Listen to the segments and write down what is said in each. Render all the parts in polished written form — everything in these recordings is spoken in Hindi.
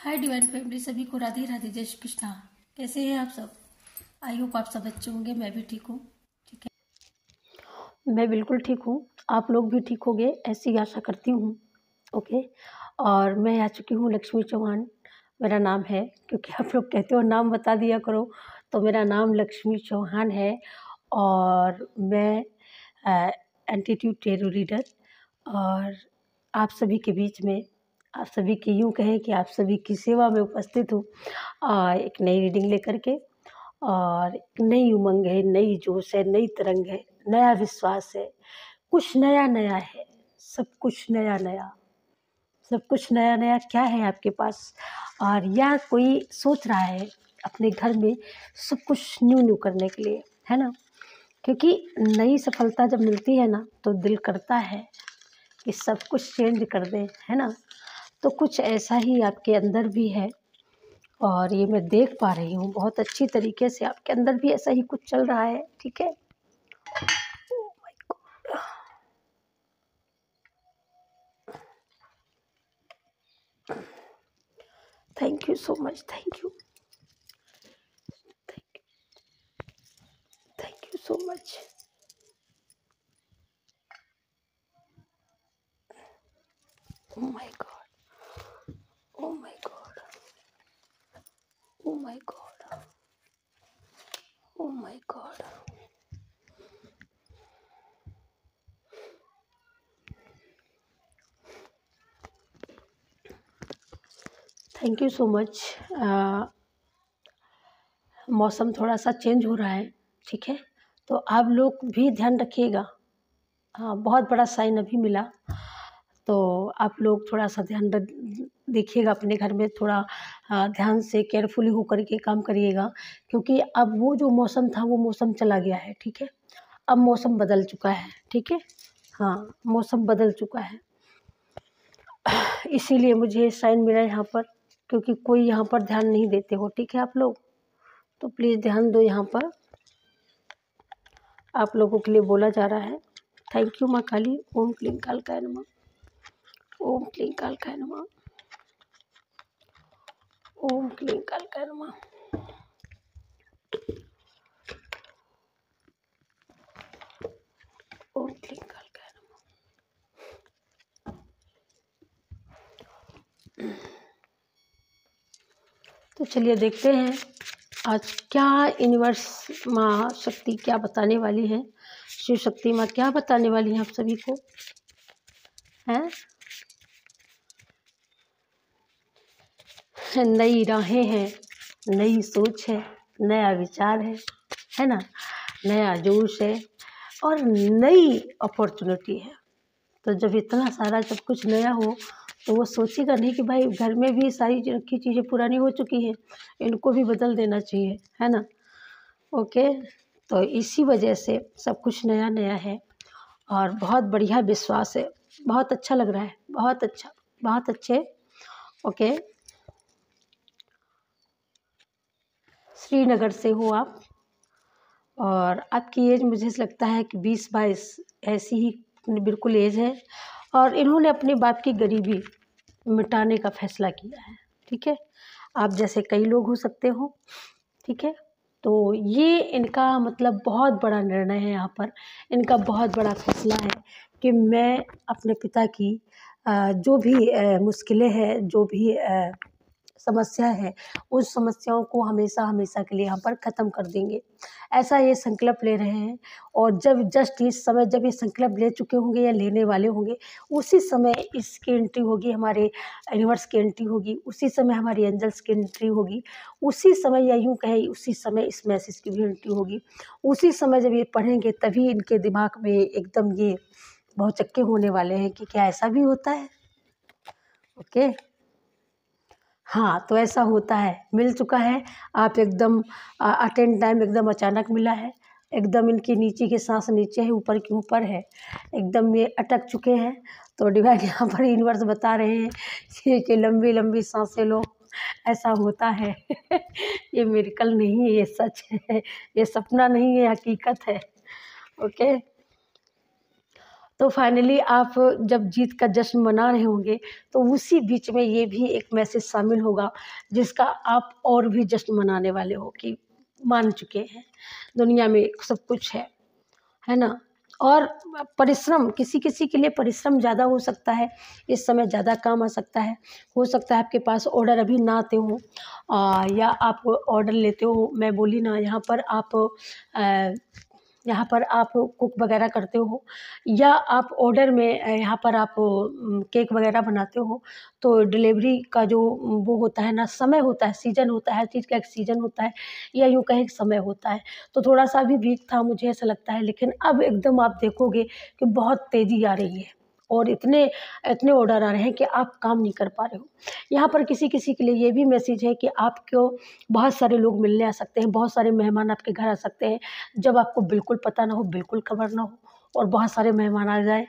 हाय डिवाइन फैमिली, सभी को राधे राधे, जय श्री कृष्णा। कैसे हैं आप सब? आई होप आप सब अच्छे होंगे। मैं भी ठीक हूँ। ठीक है, मैं बिल्कुल ठीक हूँ। आप लोग भी ठीक होंगे ऐसी आशा करती हूँ। ओके। और मैं आ चुकी हूँ, लक्ष्मी चौहान मेरा नाम है। क्योंकि आप लोग कहते हो नाम बता दिया करो, तो मेरा नाम लक्ष्मी चौहान है। और मैं एंटीट्यूड टेरो रीडर और आप सभी के बीच में, आप सभी की यूँ कहें कि आप सभी की सेवा में उपस्थित हूँ। एक नई रीडिंग लेकर के, और एक नई उमंग है, नई जोश है, नई तरंग है, नया विश्वास है, कुछ नया नया है, सब कुछ नया नया, सब कुछ नया नया क्या है आपके पास? और या कोई सोच रहा है अपने घर में सब कुछ न्यू न्यू करने के लिए, है ना? क्योंकि नई सफलता जब मिलती है ना, तो दिल करता है कि सब कुछ चेंज कर दें, है ना? तो कुछ ऐसा ही आपके अंदर भी है, और ये मैं देख पा रही हूँ बहुत अच्छी तरीके से। आपके अंदर भी ऐसा ही कुछ चल रहा है, ठीक है? Thank you so much, thank you, thank you so much. Oh my God, oh my God, oh my God, oh my God. Thank you so much. मौसम थोड़ा सा चेंज हो रहा है, ठीक है? तो आप लोग भी ध्यान रखिएगा। हाँ, बहुत बड़ा साइन अभी मिला, तो आप लोग थोड़ा सा ध्यान देखिएगा अपने घर में। थोड़ा ध्यान से केयरफुली होकर के काम करिएगा, क्योंकि अब वो जो मौसम था वो मौसम चला गया है, ठीक है? अब मौसम बदल चुका है, ठीक है? हाँ, मौसम बदल चुका है। इसीलिए मुझे साइन मिला यहाँ पर, क्योंकि कोई यहाँ पर ध्यान नहीं देते हो, ठीक है आप लोग? तो प्लीज़ ध्यान दो। यहाँ पर आप लोगों के लिए बोला जा रहा है। थैंक यू माँ काली। ओम क्लीं कालकाय नमः, ओम क्लीं कालकाय नमः, ओम क्लीं कालकाय नमः। ओम क्लीं कालकाय नमः। तो चलिए देखते हैं आज क्या यूनिवर्स माँ शक्ति क्या बताने वाली है, शिव शक्ति माँ क्या बताने वाली है आप सभी को, हैं? नई राहें हैं, नई सोच है, नया विचार है ना? नया जोश है और नई अपॉर्चुनिटी है। तो जब इतना सारा जब कुछ नया हो, तो वो सोचेगा नहीं कि भाई घर में भी सारी रखी चीज़ें पुरानी हो चुकी हैं, इनको भी बदल देना चाहिए, है ना? ओके। तो इसी वजह से सब कुछ नया नया है और बहुत बढ़िया विश्वास है। बहुत अच्छा लग रहा है, बहुत अच्छा, बहुत अच्छे। ओके। श्रीनगर से हो आप, और आपकी एज मुझे लगता है कि 20-22 ऐसी ही बिल्कुल एज है। और इन्होंने अपने बाप की गरीबी मिटाने का फैसला किया है, ठीक है? आप जैसे कई लोग हो सकते हो, ठीक है? तो ये इनका मतलब बहुत बड़ा निर्णय है यहाँ पर। इनका बहुत बड़ा फैसला है कि मैं अपने पिता की जो भी मुश्किलें हैं, जो भी समस्या है, उस समस्याओं को हमेशा हमेशा के लिए यहाँ पर ख़त्म कर देंगे, ऐसा ये संकल्प ले रहे हैं। और जब जस्ट इस समय जब ये संकल्प ले चुके होंगे या लेने वाले होंगे, उसी समय इसकी एंट्री होगी, हमारे यूनिवर्स की एंट्री होगी, उसी समय हमारी एंजल्स की एंट्री होगी, उसी समय, या यूँ कहें उसी समय इस मैसेज की भी एंट्री होगी। उसी समय जब ये पढ़ेंगे तभी इनके दिमाग में एकदम ये भौचक्के होने वाले हैं कि क्या ऐसा भी होता है? ओके। हाँ, तो ऐसा होता है, मिल चुका है। आप एकदम अटेंड टाइम एकदम अचानक मिला है। एकदम इनकी नीचे की सांस नीचे है, ऊपर की ऊपर है, एकदम ये अटक चुके हैं। तो डिवाइन यहाँ पर यूनिवर्स बता रहे हैं कि लंबी लंबी सांसें लो, ऐसा होता है। ये मिरेकल नहीं है, ये सच है, ये सपना नहीं है, हकीकत है। ओके। तो फाइनली आप जब जीत का जश्न मना रहे होंगे तो उसी बीच में ये भी एक मैसेज शामिल होगा जिसका आप और भी जश्न मनाने वाले हो कि मान चुके हैं, दुनिया में सब कुछ है ना। और परिश्रम, किसी किसी के लिए परिश्रम ज़्यादा हो सकता है, इस समय ज़्यादा काम आ सकता है। हो सकता है आपके पास ऑर्डर अभी ना आते हों, या आप ऑर्डर लेते हो, मैं बोली ना यहाँ पर आप कुक वगैरह करते हो, या आप ऑर्डर में यहाँ पर आप केक वगैरह बनाते हो, तो डिलीवरी का जो वो होता है ना, समय होता है, सीज़न होता है, हर चीज़ का एक सीज़न होता है, या यूँ कहें समय होता है। तो थोड़ा-सा अभी वीक था, मुझे ऐसा लगता है, लेकिन अब एकदम आप देखोगे कि बहुत तेज़ी आ रही है और इतने इतने ऑर्डर आ रहे हैं कि आप काम नहीं कर पा रहे हो। यहाँ पर किसी-किसी के लिए ये भी मैसेज है कि आपको बहुत सारे लोग मिलने आ सकते हैं, बहुत सारे मेहमान आपके घर आ सकते हैं, जब आपको बिल्कुल पता ना हो, बिल्कुल खबर ना हो और बहुत सारे मेहमान आ जाएँ,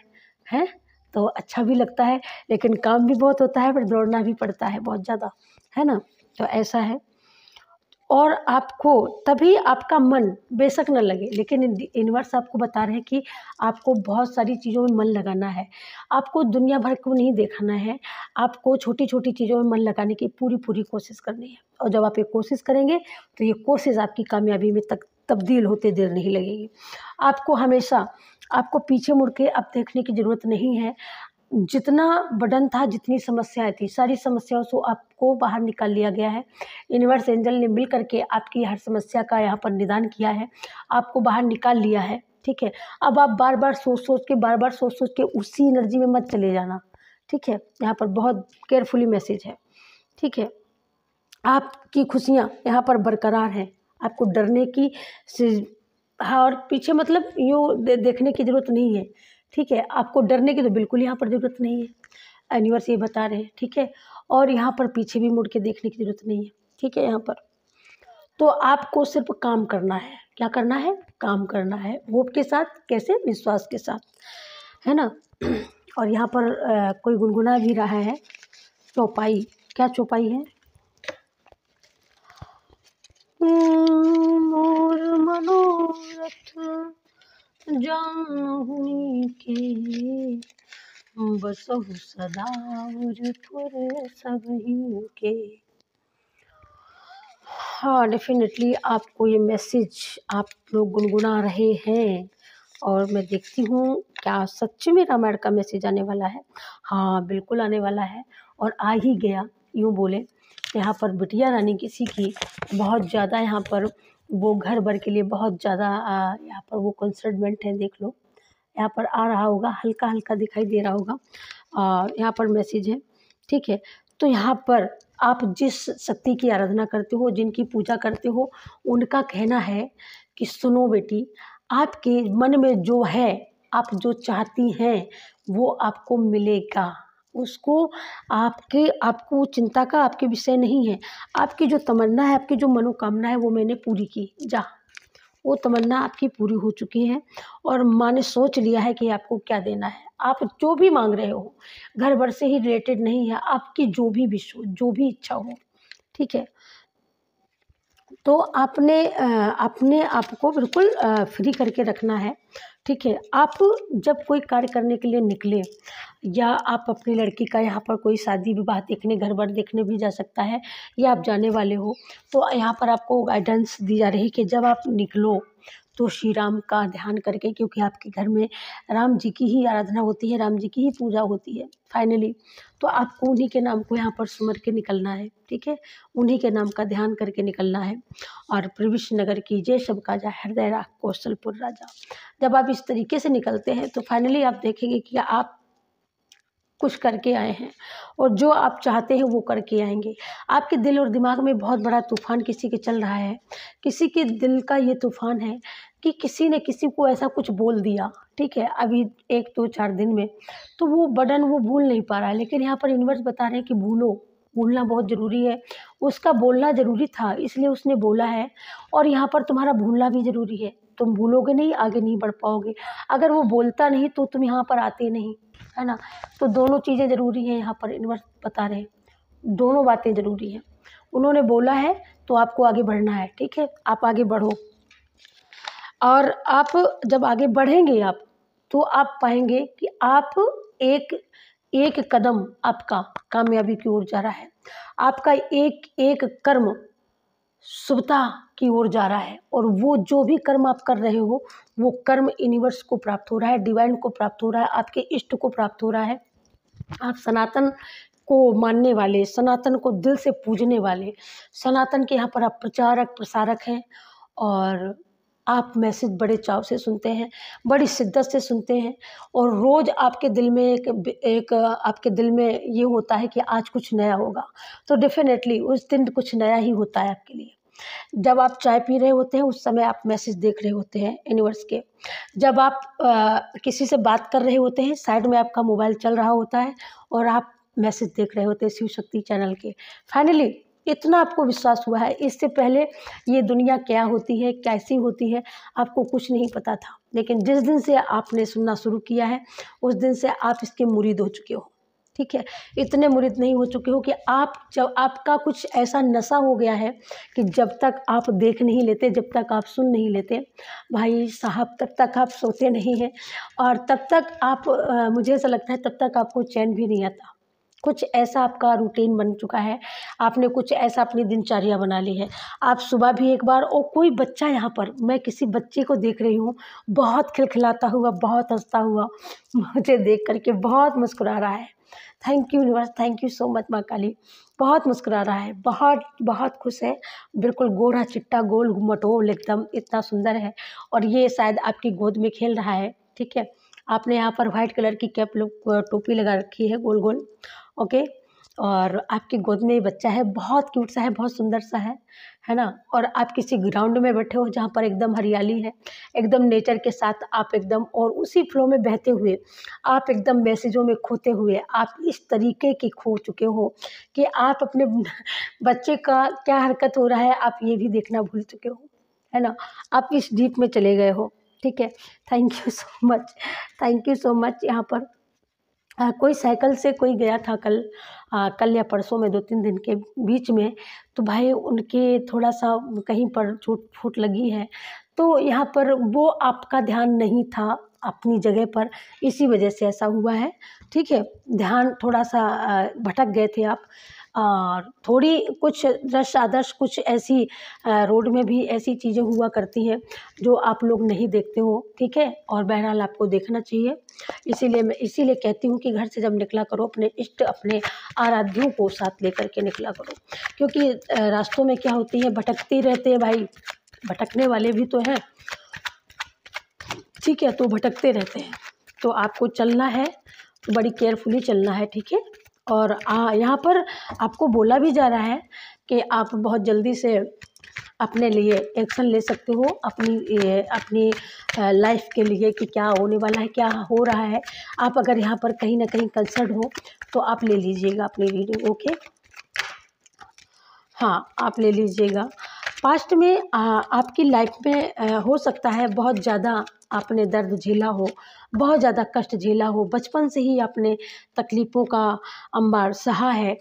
हैं? तो अच्छा भी लगता है, लेकिन काम भी बहुत होता है, फिर दौड़ना भी पड़ता है बहुत ज़्यादा, है ना? तो ऐसा है। और आपको तभी आपका मन बेशक न लगे, लेकिन यूनिवर्स आपको बता रहे हैं कि आपको बहुत सारी चीज़ों में मन लगाना है। आपको दुनिया भर को नहीं देखना है, आपको छोटी-छोटी चीज़ों में मन लगाने की पूरी-पूरी कोशिश करनी है। और जब आप ये कोशिश करेंगे, तो ये कोशिश आपकी कामयाबी में तब्दील होते देर नहीं लगेगी। आपको हमेशा आपको पीछे मुड़ के अब देखने की ज़रूरत नहीं है। जितना बर्डन था, जितनी समस्याएँ थी, सारी समस्याओं से आपको बाहर निकाल लिया गया है। यूनिवर्स एंजल ने मिल कर के आपकी हर समस्या का यहाँ पर निदान किया है, आपको बाहर निकाल लिया है, ठीक है? अब आप बार-बार सोच-सोच के उसी एनर्जी में मत चले जाना, ठीक है? यहाँ पर बहुत केयरफुली मैसेज है, ठीक है? आपकी खुशियाँ यहाँ पर बरकरार हैं, आपको डरने की सी हाँ, और पीछे मतलब यूँ देखने की ज़रूरत नहीं है, ठीक है? आपको डरने की तो बिल्कुल यहाँ पर ज़रूरत नहीं है, यूनिवर्स ये बता रहे हैं, ठीक है? और यहाँ पर पीछे भी मुड़ के देखने की ज़रूरत नहीं है, ठीक है यहाँ पर। तो आपको सिर्फ़ काम करना है, क्या करना है? काम करना है, होप के साथ, कैसे? विश्वास के साथ, है ना? और यहाँ पर कोई गुनगुना भी रहा है, चौपाई, क्या चौपाई है? मोर मनोरथ जानहुनी के, बसहु सदा उर सबही के। हाँ, डेफ़िनेटली आपको ये मैसेज आप लोग गुनगुना रहे हैं और मैं देखती हूँ क्या सच में रामायण का मैसेज आने वाला है? हाँ, बिल्कुल आने वाला है और आ ही गया, यूँ बोलें। यहाँ पर बिटिया रानी किसी की बहुत ज़्यादा यहाँ पर वो घर-वर के लिए बहुत ज़्यादा यहाँ पर वो कंसर्नमेंट है, देख लो। यहाँ पर आ रहा होगा, हल्का-हल्का दिखाई दे रहा होगा। यहाँ पर मैसेज है, ठीक है? तो यहाँ पर आप जिस शक्ति की आराधना करते हो, जिनकी पूजा करते हो, उनका कहना है कि सुनो बेटी, आपके मन में जो है, आप जो चाहती हैं, वो आपको मिलेगा। उसको आपको चिंता का आपके विषय नहीं है। आपकी जो तमन्ना है, आपकी जो मनोकामना है, वो मैंने पूरी की। जा, वो तमन्ना आपकी पूरी हो चुकी है और माँ ने सोच लिया है कि आपको क्या देना है। आप जो भी मांग रहे हो, घर भर से ही रिलेटेड नहीं है, आपकी जो भी विश हो, जो भी इच्छा हो, ठीक है? तो अपने आप को बिल्कुल फ्री करके रखना है, ठीक है? आप जब कोई कार्य करने के लिए निकले, या आप अपनी लड़की का यहाँ पर कोई शादी विवाह देखने, घर-वर देखने भी जा सकता है, या आप जाने वाले हो, तो यहाँ पर आपको गाइडेंस दी जा रही है कि जब आप निकलो तो श्री राम का ध्यान करके, क्योंकि आपके घर में राम जी की ही आराधना होती है, राम जी की ही पूजा होती है फाइनली। तो आपको उन्हीं के नाम को यहाँ पर सुमर के निकलना है, ठीक है? उन्हीं के नाम का ध्यान करके निकलना है। और प्रविष्ट नगर की जय सब काजा, हृदय राख कौशलपुर राजा। जब आप इस तरीके से निकलते हैं तो फाइनली आप देखेंगे कि आप कुछ करके आए हैं और जो आप चाहते हैं वो करके आएंगे। आपके दिल और दिमाग में बहुत बड़ा तूफान किसी के चल रहा है, किसी के दिल का ये तूफान है कि किसी ने किसी को ऐसा कुछ बोल दिया, ठीक है, अभी 1-2-4 दिन में, तो वो बर्डन वो भूल नहीं पा रहा है। लेकिन यहाँ पर यूनिवर्स बता रहे हैं कि भूलना बहुत ज़रूरी है। उसका बोलना ज़रूरी था, इसलिए उसने बोला है, और यहाँ पर तुम्हारा भूलना भी ज़रूरी है। तुम भूलोगे नहीं, आगे नहीं बढ़ पाओगे। अगर वो बोलता नहीं तो तुम यहाँ पर आते नहीं, है ना? तो दोनों चीज़ें ज़रूरी हैं, यहाँ पर यूनिवर्स बता रहे हैं, दोनों बातें ज़रूरी हैं। उन्होंने बोला है तो आपको आगे बढ़ना है, ठीक है? आप आगे बढ़ो, और आप जब आगे बढ़ेंगे आप, तो आप पाएंगे कि आप एक एक कदम आपका कामयाबी की ओर जा रहा है, आपका एक एक कर्म शुभता की ओर जा रहा है। और वो जो भी कर्म आप कर रहे हो वो कर्म यूनिवर्स को प्राप्त हो रहा है, डिवाइन को प्राप्त हो रहा है, आपके इष्ट को प्राप्त हो रहा है। आप सनातन को मानने वाले, सनातन को दिल से पूजने वाले, सनातन के यहाँ पर आप प्रचारक प्रसारक हैं और आप मैसेज बड़े चाव से सुनते हैं, बड़ी शिद्दत से सुनते हैं। और रोज़ आपके दिल में एक आपके दिल में ये होता है कि आज कुछ नया होगा, तो डेफिनेटली उस दिन कुछ नया ही होता है आपके लिए। जब आप चाय पी रहे होते हैं उस समय आप मैसेज देख रहे होते हैं यूनिवर्स के। जब आप किसी से बात कर रहे होते हैं, साइड में आपका मोबाइल चल रहा होता है और आप मैसेज देख रहे होते हैं शिव शक्ति चैनल के। फाइनली इतना आपको विश्वास हुआ है। इससे पहले ये दुनिया क्या होती है, कैसी होती है, आपको कुछ नहीं पता था, लेकिन जिस दिन से आपने सुनना शुरू किया है उस दिन से आप इसके मुरीद हो चुके हो। ठीक है, इतने मुरीद नहीं हो चुके हो कि आप, जब आपका कुछ ऐसा नशा हो गया है कि जब तक आप देख नहीं लेते, जब तक आप सुन नहीं लेते भाई साहब, तब तक आप सोते नहीं हैं। और तब तक आप मुझे ऐसा लगता है तब तक आपको चैन भी नहीं आता। कुछ ऐसा आपका रूटीन बन चुका है, आपने कुछ ऐसा अपनी दिनचर्या बना ली है। आप सुबह भी एक बार, और कोई बच्चा यहाँ पर, मैं किसी बच्चे को देख रही हूँ बहुत खिलखिलाता हुआ, बहुत हंसता हुआ, मुझे देख करके बहुत मुस्कुरा रहा है। Thank you universe, thank you so much माँ काली। बहुत मुस्कुरा रहा है, बहुत बहुत खुश है, बिल्कुल गोरा चिट्टा गोल मटोल एकदम, इतना सुंदर है। और ये शायद आपकी गोद में खेल रहा है। ठीक है, आपने यहाँ पर वाइट कलर की कैप टोपी लगा रखी है गोल गोल। ओके, और आपकी गोद में ये बच्चा है, बहुत क्यूट सा है, बहुत सुंदर सा है ना। और आप किसी ग्राउंड में बैठे हो जहाँ पर एकदम हरियाली है, एकदम नेचर के साथ आप एकदम, और उसी फ्लो में बहते हुए आप एकदम मैसेजों में खोते हुए आप इस तरीके की खो चुके हो कि आप अपने बच्चे का क्या हरकत हो रहा है आप ये भी देखना भूल चुके हो, है ना। आप इस डीप में चले गए हो। ठीक है, thank you so much, thank you so much. यहाँ पर कोई साइकिल से कोई गया था कल या परसों में, 2-3 दिन के बीच में, तो भाई उनके थोड़ा सा कहीं पर चोट फूट लगी है, तो यहाँ पर वो आपका ध्यान नहीं था अपनी जगह पर, इसी वजह से ऐसा हुआ है। ठीक है, ध्यान थोड़ा सा भटक गए थे आप। और थोड़ी कुछ दृश्य आदर्श कुछ ऐसी रोड में भी ऐसी चीज़ें हुआ करती हैं जो आप लोग नहीं देखते हो। ठीक है, और बहरहाल आपको देखना चाहिए। इसीलिए कहती हूँ कि घर से जब निकला करो अपने इष्ट, अपने आराध्यों को साथ लेकर के निकला करो, क्योंकि रास्तों में क्या होती है, भटकते रहते हैं भाई, भटकने वाले भी तो हैं। ठीक है, तो भटकते रहते हैं, तो आपको चलना है तो बड़ी केयरफुली चलना है। ठीक है, और यहाँ पर आपको बोला भी जा रहा है कि आप बहुत जल्दी से अपने लिए एक्शन ले सकते हो, अपनी लाइफ के लिए कि क्या होने वाला है, क्या हो रहा है। आप अगर यहाँ पर कहीं ना कहीं कंसर्न हो तो आप ले लीजिएगा अपनी रीडिंग। ओके, हाँ, आप ले लीजिएगा। पास्ट में आपकी लाइफ में हो सकता है बहुत ज़्यादा आपने दर्द झेला हो, बहुत ज़्यादा कष्ट झेला हो, बचपन से ही आपने तकलीफ़ों का अंबार सहा है।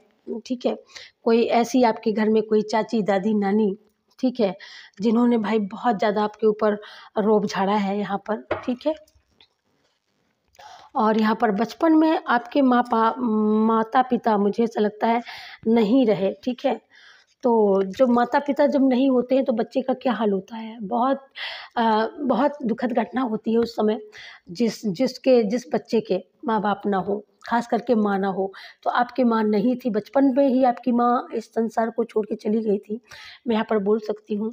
ठीक है, कोई ऐसी आपके घर में कोई चाची, दादी, नानी, ठीक है, जिन्होंने भाई बहुत ज़्यादा आपके ऊपर रोब झाड़ा है यहाँ पर। ठीक है, और यहाँ पर बचपन में आपके माता पिता मुझे ऐसा लगता है नहीं रहे। ठीक है, तो जब माता पिता जब नहीं होते हैं तो बच्चे का क्या हाल होता है, बहुत दुखद घटना होती है उस समय। जिस बच्चे के माँ बाप ना हो, खास करके माँ ना हो, तो आपकी माँ नहीं थी, बचपन में ही आपकी माँ इस संसार को छोड़ के चली गई थी, मैं यहाँ पर बोल सकती हूँ।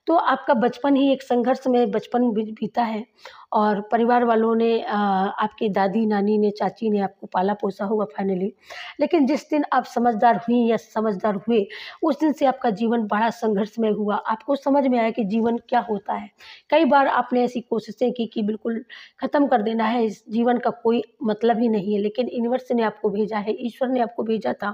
तो आपका बचपन ही एक संघर्ष में बचपन बीता है, और परिवार वालों ने आपकी दादी नानी ने, चाची ने आपको पाला पोसा होगा फाइनली। लेकिन जिस दिन आप समझदार हुई या समझदार हुए, उस दिन से आपका जीवन बड़ा संघर्षमय हुआ। आपको समझ में आया कि जीवन क्या होता है। कई बार आपने ऐसी कोशिशें की कि बिल्कुल ख़त्म कर देना है, इस जीवन का कोई मतलब ही नहीं है, लेकिन यूनिवर्स ने आपको भेजा है, ईश्वर ने आपको भेजा था।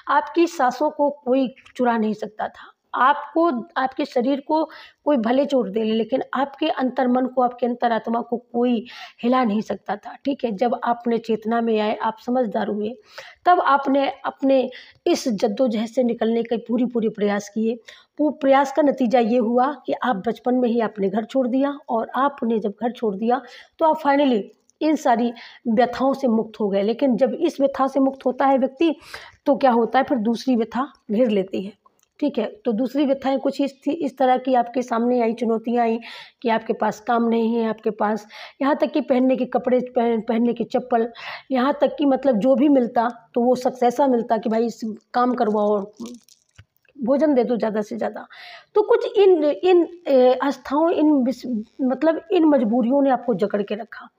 आपकी सांसों को कोई चुरा नहीं सकता था। आपको, आपके शरीर को कोई भले चोट दे ले, लेकिन आपके अंतर्मन को, आपके अंतरात्मा को कोई हिला नहीं सकता था। ठीक है, जब आपने चेतना में आए, आप समझदार हुए, तब आपने अपने इस जद्दोजहद से निकलने के पूरी प्रयास किए। वो प्रयास का नतीजा ये हुआ कि आप बचपन में ही आपने घर छोड़ दिया, और आपने जब घर छोड़ दिया तो आप फाइनली इन सारी व्यथाओं से मुक्त हो गए। लेकिन जब इस व्यथा से मुक्त होता है व्यक्ति, तो क्या होता है, फिर दूसरी व्यथा घेर लेती है। ठीक है, तो दूसरी व्यथाएं कुछ इस तरह की आपके सामने आई, चुनौतियां आई कि आपके पास काम नहीं है, आपके पास यहाँ तक कि पहनने के कपड़े, पहनने की चप्पल, यहाँ तक कि मतलब जो भी मिलता तो वो शख्स ऐसा मिलता कि भाई इस काम करवाओ और भोजन दे दो ज़्यादा से ज़्यादा। तो कुछ इन इन आस्थाओं, मतलब इन मजबूरियों ने आपको जकड़ के रखा।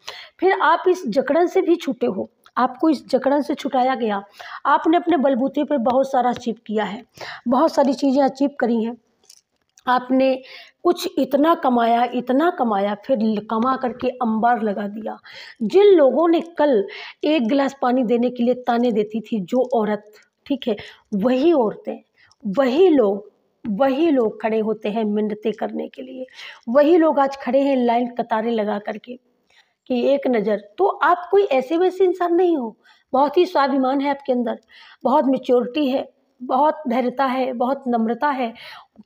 फिर आप इस जकड़न से भी छूटे हो, आपको इस जकड़न से छुटाया गया। आपने अपने बलबूते पर बहुत सारा अचीव किया है, बहुत सारी चीज़ें अचीव करी हैं। आपने कुछ इतना कमाया, फिर कमा करके अंबार लगा दिया। जिन लोगों ने कल एक गिलास पानी देने के लिए ताने देती थी जो औरत, ठीक है, वही औरतें, वही लोग खड़े होते हैं मिन्नतें करने के लिए। वही लोग आज खड़े हैं लाइन कतारें लगा करके कि एक नज़र। तो आप कोई ऐसे वैसे इंसान नहीं हो, बहुत ही स्वाभिमान है आपके अंदर, बहुत मैच्योरिटी है, बहुत धैर्यता है, बहुत नम्रता है।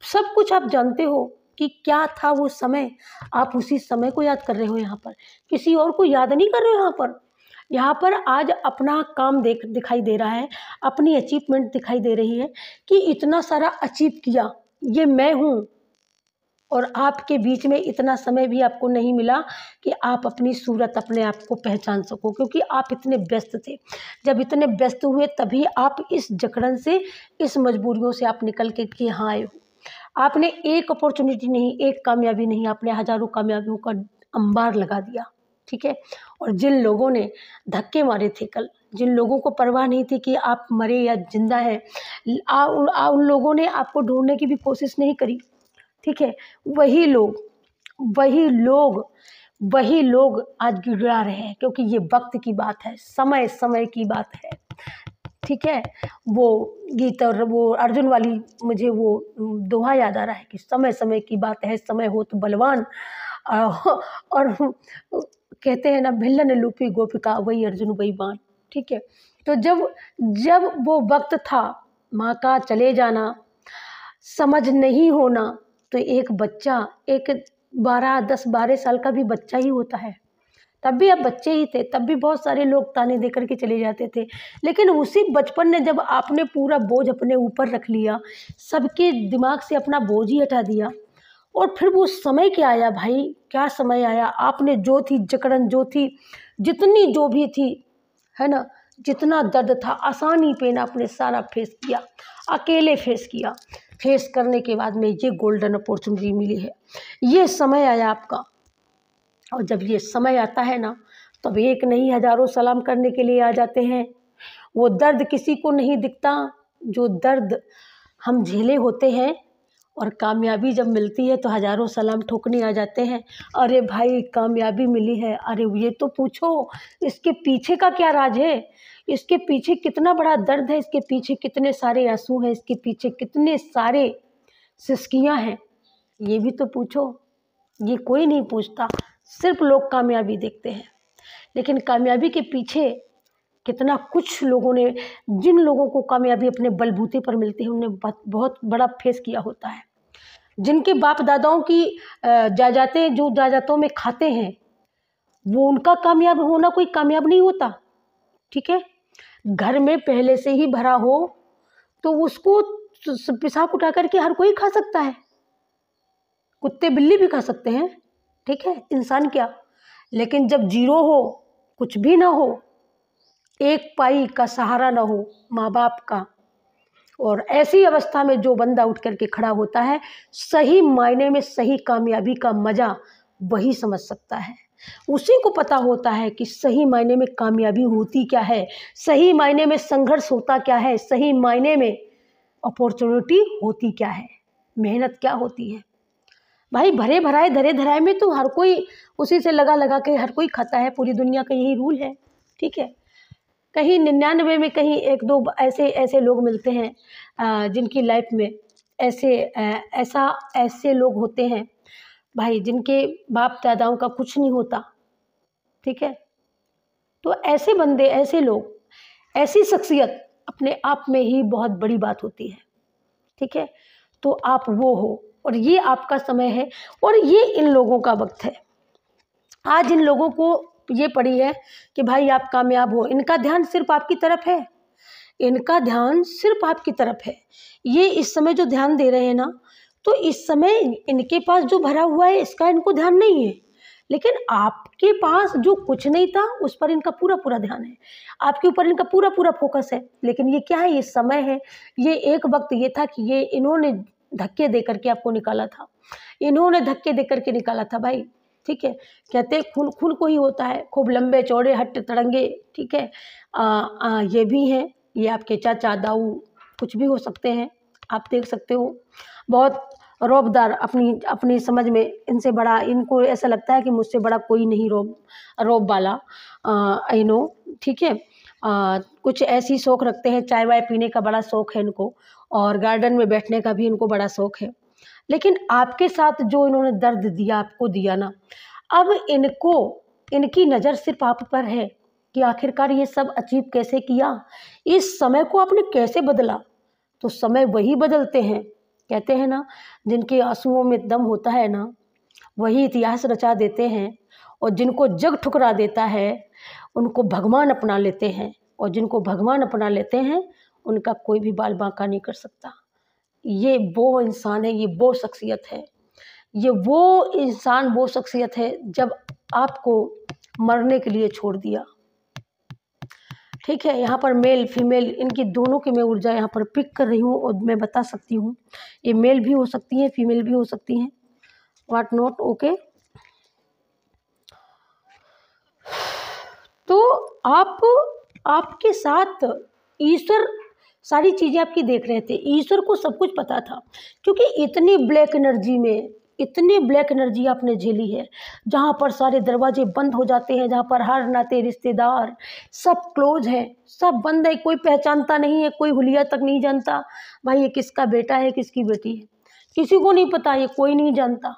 सब कुछ आप जानते हो कि क्या था वो समय, आप उसी समय को याद कर रहे हो। यहाँ पर किसी और को याद नहीं कर रहे हो। यहाँ पर आज अपना काम दिखाई दे रहा है, अपनी अचीवमेंट दिखाई दे रही है कि इतना सारा अचीव किया, ये मैं हूँ। और आपके बीच में इतना समय भी आपको नहीं मिला कि आप अपनी सूरत, अपने आप को पहचान सको, क्योंकि आप इतने व्यस्त थे। जब इतने व्यस्त हुए तभी आप इस जकड़न से, इस मजबूरियों से आप निकल के यहाँ आए हो। आपने एक अपॉर्चुनिटी नहीं, एक कामयाबी नहीं, आपने हज़ारों कामयाबियों का अंबार लगा दिया। ठीक है, और जिन लोगों ने धक्के मारे थे कल, जिन लोगों को परवाह नहीं थी कि आप मरे या जिंदा हैं, उन लोगों ने आपको ढूंढने की भी कोशिश नहीं करी। ठीक है, वही लोग आज गिड़गिड़ा रहे हैं, क्योंकि ये वक्त की बात है, समय की बात है। ठीक है, वो गीत और वो अर्जुन वाली मुझे वो दोहा याद आ रहा है कि समय की बात है, समय हो तो बलवान। और कहते हैं ना, भिल्लन लूपी गोपिका, वही अर्जुन वही बाण। ठीक है, तो जब वो वक्त था माँ का चले जाना, समझ नहीं होना, तो एक बच्चा, एक 10-12 साल का भी बच्चा ही होता है। तब भी आप बच्चे ही थे, तब भी बहुत सारे लोग ताने दे करके चले जाते थे। लेकिन उसी बचपन ने जब आपने पूरा बोझ अपने ऊपर रख लिया, सबके दिमाग से अपना बोझ ही हटा दिया, और फिर वो समय क्या आया भाई, क्या समय आया। आपने जो थी जकड़न, जो थी जितनी जो भी थी, है ना, जितना दर्द था, आसानी पे ना आपने सारा फेस किया, अकेले फेस किया। फेस करने के बाद में ये गोल्डन अपॉर्चुनिटी मिली है, ये समय आया आपका। और जब ये समय आता है ना, तब एक नहीं हज़ारों सलाम करने के लिए आ जाते हैं। वो दर्द किसी को नहीं दिखता जो दर्द हम झेले होते हैं, और कामयाबी जब मिलती है तो हज़ारों सलाम ठोकने आ जाते हैं। अरे भाई कामयाबी मिली है, अरे ये तो पूछो इसके पीछे का क्या राज है, इसके पीछे कितना बड़ा दर्द है, इसके पीछे कितने सारे आंसू हैं, इसके पीछे कितने सारे सिसकियाँ हैं, ये भी तो पूछो। ये कोई नहीं पूछता, सिर्फ लोग कामयाबी देखते हैं। लेकिन कामयाबी के पीछे कितना कुछ लोगों ने, जिन लोगों को कामयाबी अपने बलबूते पर मिलती है, उन्हें बहुत बड़ा फेस किया होता है। जिनके बाप दादाओं की जायदादें जो जायदादों में खाते हैं, वो उनका कामयाब होना कोई कामयाब नहीं होता। ठीक है, घर में पहले से ही भरा हो तो उसको पिसाब उठा करके हर कोई खा सकता है, कुत्ते बिल्ली भी खा सकते हैं। ठीक है, इंसान क्या। लेकिन जब जीरो हो, कुछ भी ना हो, एक पाई का सहारा ना हो माँ बाप का, और ऐसी अवस्था में जो बंदा उठ करके खड़ा होता है, सही मायने में सही कामयाबी का मज़ा वही समझ सकता है। उसी को पता होता है कि सही मायने में कामयाबी होती क्या है, सही मायने में संघर्ष होता क्या है, सही मायने में अपॉर्चुनिटी होती क्या है, मेहनत क्या होती है। भाई भरे भराए धरे धराए में तो हर कोई उसी से लगा के हर कोई खाता है, पूरी दुनिया का यही रूल है। ठीक है, कहीं 99 में कहीं 1-2 ऐसे लोग मिलते हैं जिनकी लाइफ में ऐसे लोग होते हैं भाई, जिनके बाप दादाओं का कुछ नहीं होता। ठीक है, तो ऐसे बंदे, ऐसे लोग, ऐसी शख्सियत अपने आप में ही बहुत बड़ी बात होती है। ठीक है, तो आप वो हो, और ये आपका समय है, और ये इन लोगों का वक्त है। आज इन लोगों को ये पड़ी है कि भाई आप कामयाब हो। इनका ध्यान सिर्फ आपकी तरफ है, इनका ध्यान सिर्फ आपकी तरफ है। ये इस समय जो ध्यान दे रहे हैं ना, तो इस समय इनके पास जो भरा हुआ है इसका इनको ध्यान नहीं है, लेकिन आपके पास जो कुछ नहीं था उस पर इनका पूरा पूरा ध्यान है, आपके ऊपर इनका पूरा पूरा फोकस है। लेकिन ये क्या है, ये समय है। ये एक वक्त ये था कि ये इन्होंने धक्के दे करके आपको निकाला था, इन्होंने धक्के दे करके निकाला था भाई। ठीक है, कहते हैं खून खून को ही होता है, खूब लंबे चौड़े हट्टे तड़ंगे। ठीक है, ये भी हैं, ये आपके चाचा दाऊ कुछ भी हो सकते हैं, आप देख सकते हो। बहुत रौबदार, अपनी अपनी समझ में इनसे बड़ा, इनको ऐसा लगता है कि मुझसे बड़ा कोई नहीं रौब वाला, आई नो। ठीक है, कुछ ऐसी शौक़ रखते हैं, चाय वाय पीने का बड़ा शौक़ है इनको, और गार्डन में बैठने का भी इनको बड़ा शौक़ है। लेकिन आपके साथ जो इन्होंने दर्द दिया, आपको दिया ना, अब इनको, इनकी नज़र सिर्फ आप पर है कि आखिरकार ये सब अचीव कैसे किया, इस समय को आपने कैसे बदला। तो समय वही बदलते हैं, कहते हैं ना, जिनके आंसुओं में दम होता है ना, वही इतिहास रचा देते हैं। और जिनको जग ठुकरा देता है उनको भगवान अपना लेते हैं, और जिनको भगवान अपना लेते हैं उनका कोई भी बाल बांका नहीं कर सकता। ये वो इंसान है, ये वो शख्सियत है, ये वो इंसान, वो शख्सियत है जब आपको मरने के लिए छोड़ दिया। ठीक है, यहाँ पर मेल फीमेल इनकी दोनों की मैं ऊर्जा यहाँ पर पिक कर रही हूँ, और मैं बता सकती हूँ ये मेल भी हो सकती हैं, फीमेल भी हो सकती हैं, व्हाट नॉट। ओके, तो आपके साथ ईश्वर सारी चीज़ें आपकी देख रहे थे, ईश्वर को सब कुछ पता था, क्योंकि इतनी ब्लैक एनर्जी में, इतनी ब्लैक एनर्जी आपने झेली है, जहाँ पर सारे दरवाजे बंद हो जाते हैं, जहाँ पर हर नाते रिश्तेदार सब क्लोज है, सब बंद है, कोई पहचानता नहीं है, कोई हुलिया तक नहीं जानता भाई ये किसका बेटा है, किसकी बेटी है, किसी को नहीं पता, ये कोई नहीं जानता,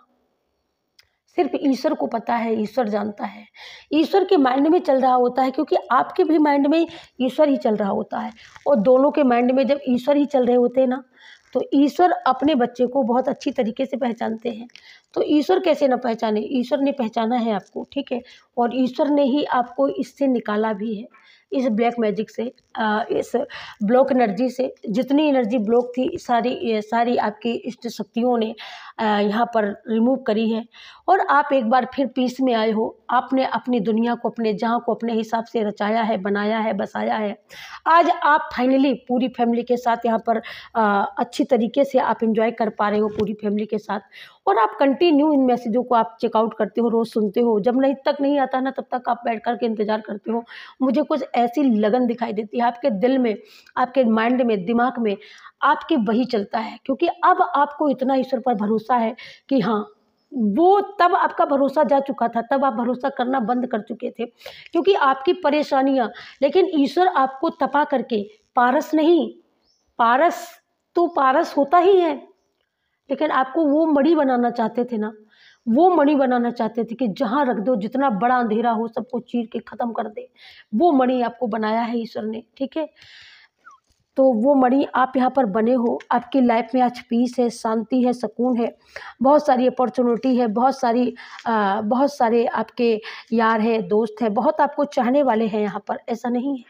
सिर्फ ईश्वर को पता है, ईश्वर जानता है। ईश्वर के माइंड में चल रहा होता है, क्योंकि आपके भी माइंड में ईश्वर ही चल रहा होता है, और दोनों के माइंड में जब ईश्वर ही चल रहे होते हैं ना, तो ईश्वर अपने बच्चे को बहुत अच्छी तरीके से पहचानते हैं। तो ईश्वर कैसे ना पहचाने, ईश्वर ने पहचाना है आपको। ठीक है, और ईश्वर ने ही आपको इससे निकाला भी है, इस ब्लैक मैजिक से, इस ब्लॉक एनर्जी से। जितनी एनर्जी ब्लॉक थी सारी आपकी इष्ट शक्तियों ने यहाँ पर रिमूव करी है, और आप एक बार फिर पीस में आए हो। आपने अपनी दुनिया को, अपने जहाँ को अपने हिसाब से रचाया है, बनाया है, बसाया है। आज आप फाइनली पूरी फैमिली के साथ यहाँ पर अच्छी तरीके से आप एंजॉय कर पा रहे हो पूरी फैमिली के साथ, और आप कंटिन्यू इन मैसेजों को आप चेकआउट करते हो, रोज़ सुनते हो। जब नहीं तक नहीं आता ना, तब तक आप बैठ कर के इंतज़ार करते हो। मुझे कुछ ऐसी लगन दिखाई देती है आपके दिल में, आपके माइंड में, दिमाग में, आपके वही चलता है, क्योंकि अब आपको इतना ईश्वर पर भरोसा है कि हाँ, वो तब आपका भरोसा जा चुका था, तब आप भरोसा करना बंद कर चुके थे, क्योंकि आपकी परेशानियाँ, लेकिन ईश्वर आपको तपा करके, पारस नहीं, पारस तो पारस होता ही है, लेकिन आपको वो मणि बनाना चाहते थे ना, वो मणि बनाना चाहते थे कि जहाँ रख दो, जितना बड़ा अंधेरा हो सबको चीर के ख़त्म कर दे, वो मणि आपको बनाया है ईश्वर ने। ठीक है, तो वो मणि आप यहाँ पर बने हो। आपकी लाइफ में आज पीस है, शांति है, सुकून है, बहुत सारी अपॉर्चुनिटी है, बहुत सारे आपके यार हैं, दोस्त हैं, बहुत आपको चाहने वाले हैं यहाँ पर, ऐसा नहीं है,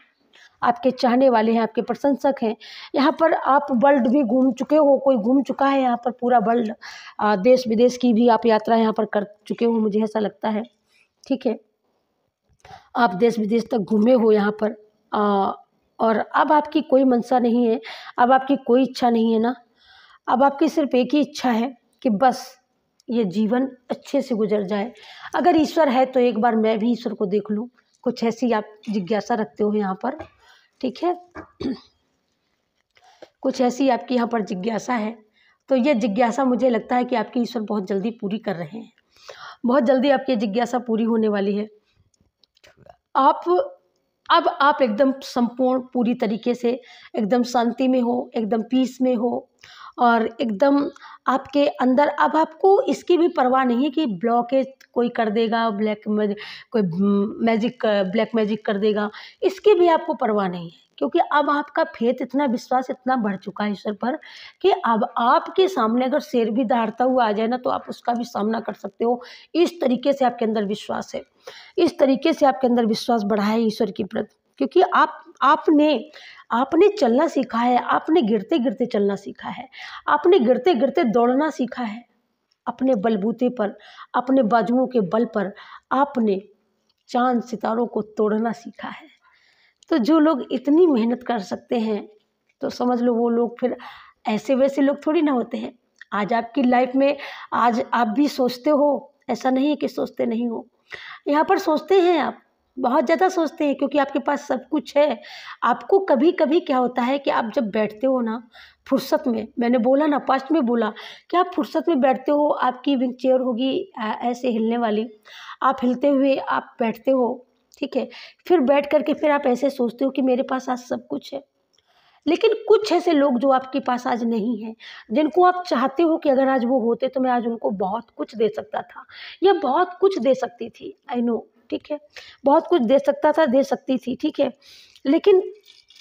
आपके चाहने वाले हैं, आपके प्रशंसक हैं। यहाँ पर आप वर्ल्ड भी घूम चुके हो, कोई घूम चुका है यहाँ पर पूरा वर्ल्ड, देश विदेश की भी आप यात्रा यहाँ पर कर चुके हो, मुझे ऐसा लगता है। ठीक है, आप देश विदेश तक घूमे हो यहाँ पर, और अब आपकी कोई मंशा नहीं है, अब आपकी कोई इच्छा नहीं है ना, अब आपकी सिर्फ एक ही इच्छा है कि बस ये जीवन अच्छे से गुजर जाए। अगर ईश्वर है तो एक बार मैं भी ईश्वर को देख लूँ, कुछ ऐसी आप जिज्ञासा रखते हो यहाँ पर। ठीक है, कुछ ऐसी आपकी यहाँ पर जिज्ञासा है, तो ये जिज्ञासा मुझे लगता है कि आपकी ईश्वर बहुत जल्दी पूरी कर रहे हैं, बहुत जल्दी आपकी जिज्ञासा पूरी होने वाली है। अब आप एकदम संपूर्ण पूरी तरीके से एकदम शांति में हो, एकदम पीस में हो, और एकदम आपके अंदर अब आपको इसकी भी परवाह नहीं है कि ब्लॉकेज कोई कर देगा, ब्लैक मैजिक कर देगा, इसकी भी आपको परवाह नहीं है, क्योंकि अब आपका फेथ इतना, विश्वास इतना बढ़ चुका है ईश्वर पर कि अब आपके सामने अगर शेर भी दहाड़ता हुआ आ जाए ना तो आप उसका भी सामना कर सकते हो। इस तरीके से आपके अंदर विश्वास है, इस तरीके से आपके अंदर विश्वास बढ़ा है ईश्वर के प्रति, क्योंकि आपने चलना सीखा है, आपने गिरते गिरते चलना सीखा है, आपने गिरते गिरते दौड़ना सीखा है। अपने बलबूते पर, अपने बाजुओं के बल पर आपने चांद सितारों को तोड़ना सीखा है। तो जो लोग इतनी मेहनत कर सकते हैं तो समझ लो वो लोग फिर ऐसे वैसे लोग थोड़ी ना होते हैं। आज आपकी लाइफ में, आज आप भी सोचते हो, ऐसा नहीं है कि सोचते नहीं हो, यहाँ पर सोचते हैं, आप बहुत ज़्यादा सोचते हैं, क्योंकि आपके पास सब कुछ है। आपको कभी कभी क्या होता है कि आप जब बैठते हो ना फुर्सत में, मैंने बोला ना, पास्ट में बोला कि आप फुर्सत में बैठते हो, आपकी व्हील चेयर होगी ऐसे हिलने वाली, आप हिलते हुए आप बैठते हो, ठीक है। फिर बैठ करके फिर आप ऐसे सोचते हो कि मेरे पास आज सब कुछ है। लेकिन कुछ ऐसे लोग जो आपके पास आज नहीं है, जिनको आप चाहते हो कि अगर आज वो होते तो मैं आज उनको बहुत कुछ दे सकता था या बहुत कुछ दे सकती थी, आई नो, ठीक है, बहुत कुछ दे सकता था, दे सकती थी, ठीक है, लेकिन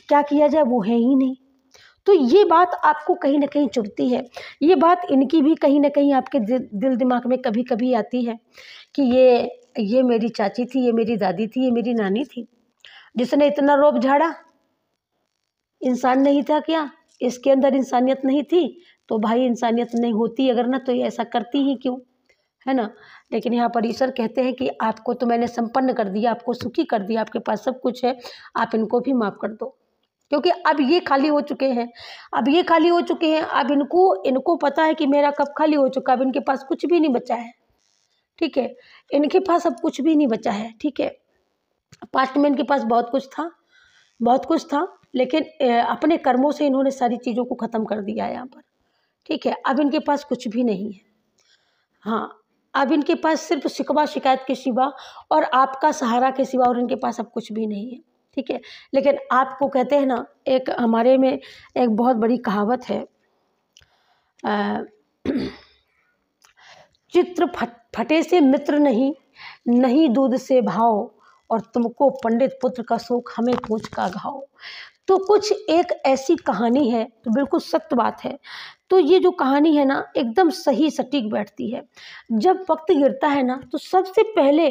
क्या किया जाए, वो है ही नहीं। तो ये बात आपको कहीं ना कहीं चुभती है, ये बात इनकी भी कहीं ना कहीं आपके दिल दिमाग में कभी कभी आती है कि ये मेरी चाची थी, ये मेरी दादी थी, ये मेरी नानी थी, जिसने इतना रोब झाड़ा, इंसान नहीं था क्या, इसके अंदर इंसानियत नहीं थी? तो भाई इंसानियत नहीं होती अगर ना तो ये ऐसा करती ही क्यों, है ना। लेकिन यहाँ पर ईश्वर कहते हैं कि आपको तो मैंने संपन्न कर दिया, आपको सुखी कर दिया, आपके पास सब कुछ है, आप इनको भी माफ़ कर दो, क्योंकि अब ये खाली हो चुके हैं, अब ये खाली हो चुके हैं, अब इनको पता है कि मेरा कब खाली हो चुका, अब इनके पास कुछ भी नहीं बचा है, ठीक है, इनके पास अब कुछ भी नहीं बचा है, ठीक है। पास्ट में इनके पास बहुत कुछ था, बहुत कुछ था, लेकिन अपने कर्मों से इन्होंने सारी चीज़ों को ख़त्म कर दिया है यहाँ पर, ठीक है। अब इनके पास कुछ भी नहीं है, हाँ, अब इनके पास सिर्फ शिकवा शिकायत के सिवा और आपका सहारा के सिवा और इनके पास अब कुछ भी नहीं है, ठीक है। लेकिन आपको कहते हैं ना, एक हमारे में एक बहुत बड़ी कहावत है, चित्र फटे से मित्र नहीं, नहीं दूध से भाव, और तुमको पंडित पुत्र का शोक, हमें पूछ का घाव। तो कुछ एक ऐसी कहानी है, तो बिल्कुल सत्य बात है। तो ये जो कहानी है ना एकदम सही सटीक बैठती है। जब वक्त गिरता है ना तो सबसे पहले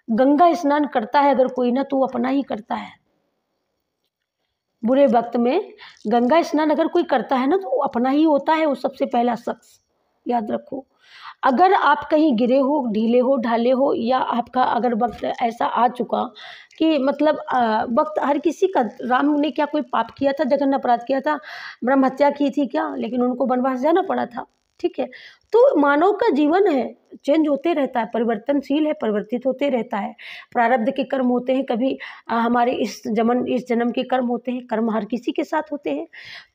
गंगा स्नान करता है अगर कोई ना तो वो अपना ही करता है। बुरे वक्त में गंगा स्नान अगर कोई करता है ना तो वो अपना ही होता है, वो सबसे पहला शख्स, याद रखो। अगर आप कहीं गिरे हो, ढीले हो, ढाले हो, या आपका अगर वक्त ऐसा आ चुका कि मतलब वक्त हर किसी का, राम ने क्या कोई पाप किया था, जघन्य अपराध किया था, ब्रह्म हत्या की थी क्या, लेकिन उनको वनवास जाना पड़ा था, ठीक है। तो मानव का जीवन है, चेंज होते रहता है, परिवर्तनशील है, परिवर्तित होते रहता है। प्रारब्ध के कर्म होते हैं, कभी हमारे इस जन्म के कर्म होते हैं, कर्म हर किसी के साथ होते हैं।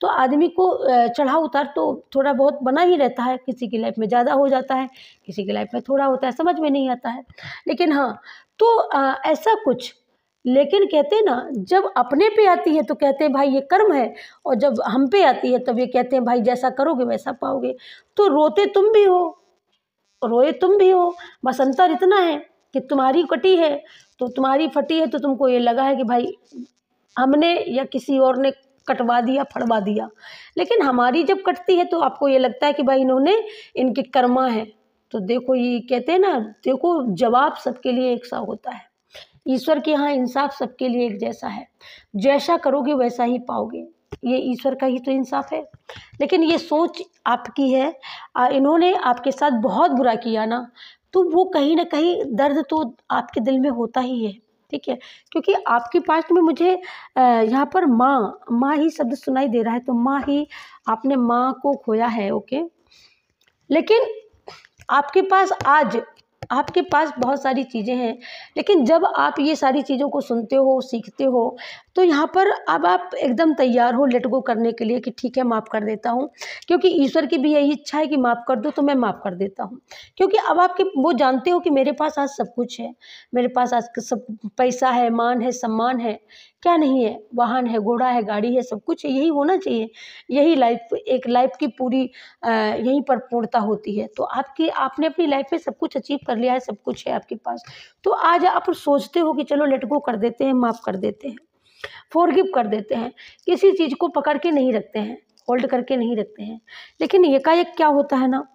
तो आदमी को चढ़ाव उतार तो थोड़ा बहुत बना ही रहता है, किसी की लाइफ में ज़्यादा हो जाता है, किसी की लाइफ में थोड़ा होता है, समझ में नहीं आता है। लेकिन हाँ, तो ऐसा कुछ, लेकिन कहते हैं ना जब अपने पे आती है तो कहते हैं भाई ये कर्म है, और जब हम पे आती है तब ये कहते हैं भाई जैसा करोगे वैसा पाओगे। तो रोते तुम भी हो, रोए तुम भी हो, बस अंतर इतना है कि तुम्हारी कटी है तो तुम्हारी फटी है तो तुमको ये लगा है कि भाई हमने या किसी और ने कटवा दिया, फड़वा दिया। लेकिन हमारी जब कटती है तो आपको ये लगता है कि भाई इन्होंने, इनके कर्मा है। तो देखो ये कहते हैं ना, देखो जवाब सबके लिए एक सा होता है, ईश्वर के यहाँ इंसाफ सबके लिए एक जैसा है, जैसा करोगे वैसा ही पाओगे, ये ईश्वर का ही तो इंसाफ है। लेकिन ये सोच आपकी है, इन्होंने आपके साथ बहुत बुरा किया ना, तो वो कहीं ना कहीं दर्द तो आपके दिल में होता ही है, ठीक है। क्योंकि आपके पास में मुझे यहाँ पर माँ ही शब्द सुनाई दे रहा है, तो माँ ही, आपने माँ को खोया है, ओके। लेकिन आपके पास बहुत सारी चीज़ें हैं, लेकिन जब आप ये सारी चीज़ों को सुनते हो, सीखते हो, तो यहाँ पर अब आप एकदम तैयार हो लेट गो करने के लिए कि ठीक है माफ़ कर देता हूँ, क्योंकि ईश्वर की भी यही इच्छा है कि माफ़ कर दो, तो मैं माफ़ कर देता हूँ। क्योंकि अब आपके वो जानते हो कि मेरे पास आज सब कुछ है, मेरे पास आज सब पैसा है, मान है, सम्मान है, क्या नहीं है, वाहन है, घोड़ा है, गाड़ी है, सब कुछ है, यही होना चाहिए, यही लाइफ, एक लाइफ की पूरी यहीं पर पूर्णता होती है। तो आपने अपनी लाइफ में सब कुछ अचीव कर लिया है, सब कुछ है आपके पास, तो आज आप सोचते हो कि चलो लेट गो कर देते हैं, माफ़ कर देते हैं। फॉरगिव कर देते हैं, किसी चीज़ को पकड़ के नहीं रखते हैं, होल्ड करके नहीं रखते हैं। लेकिन एकाएक क्या होता है ना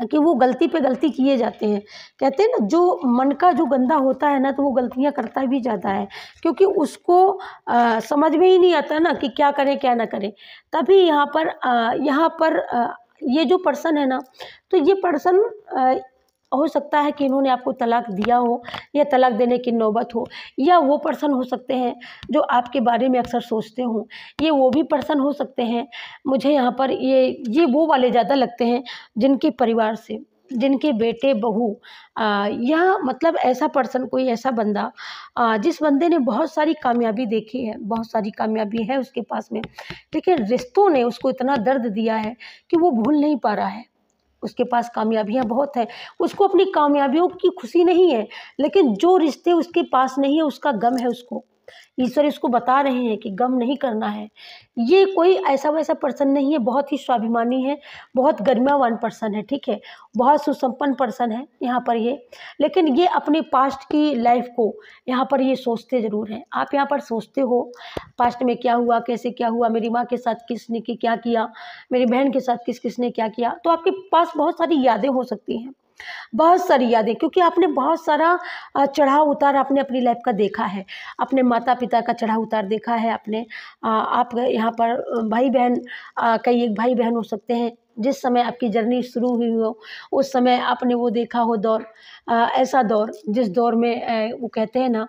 कि वो गलती पे गलती किए जाते हैं। कहते हैं ना, जो मन का जो गंदा होता है ना, तो वो गलतियाँ करता भी ज़्यादा है, क्योंकि उसको समझ में ही नहीं आता ना कि क्या करें क्या ना करें। तभी यहाँ पर ये जो पर्सन है ना, तो ये पर्सन हो सकता है कि इन्होंने आपको तलाक दिया हो या तलाक देने की नौबत हो, या वो पर्सन हो सकते हैं जो आपके बारे में अक्सर सोचते हों, ये वो भी पर्सन हो सकते हैं। मुझे यहाँ पर ये वो वाले ज़्यादा लगते हैं जिनके परिवार से, जिनके बेटे बहू, या मतलब ऐसा पर्सन, कोई ऐसा बंदा जिस बंदे ने बहुत सारी कामयाबी देखी है, बहुत सारी कामयाबी है उसके पास में, लेकिन रिश्तों ने उसको इतना दर्द दिया है कि वो भूल नहीं पा रहा है। उसके पास कामयाबियाँ बहुत हैं, उसको अपनी कामयाबियों की खुशी नहीं है, लेकिन जो रिश्ते उसके पास नहीं है उसका गम है उसको। ईश्वर इसको बता रहे हैं कि गम नहीं करना है। ये कोई ऐसा वैसा पर्सन नहीं है, बहुत ही स्वाभिमानी है, बहुत गरिमावान पर्सन है, ठीक है, बहुत सुसंपन्न पर्सन है यहाँ पर ये। लेकिन ये अपने पास्ट की लाइफ को यहाँ पर ये सोचते ज़रूर हैं। आप यहाँ पर सोचते हो पास्ट में क्या हुआ, कैसे क्या हुआ, मेरी माँ के साथ किसने क्या किया, मेरी बहन के साथ किसने क्या किया, तो आपके पास बहुत सारी यादें हो सकती हैं, बहुत सारी यादें, क्योंकि आपने बहुत सारा चढ़ाव उतार आपने अपनी लाइफ का देखा है, अपने माता पिता का चढ़ाव उतार देखा है आपने। आप यहाँ पर भाई बहन, कई एक भाई बहन हो सकते हैं, जिस समय आपकी जर्नी शुरू हुई हो उस समय आपने वो देखा हो दौर, ऐसा दौर जिस दौर में वो कहते हैं ना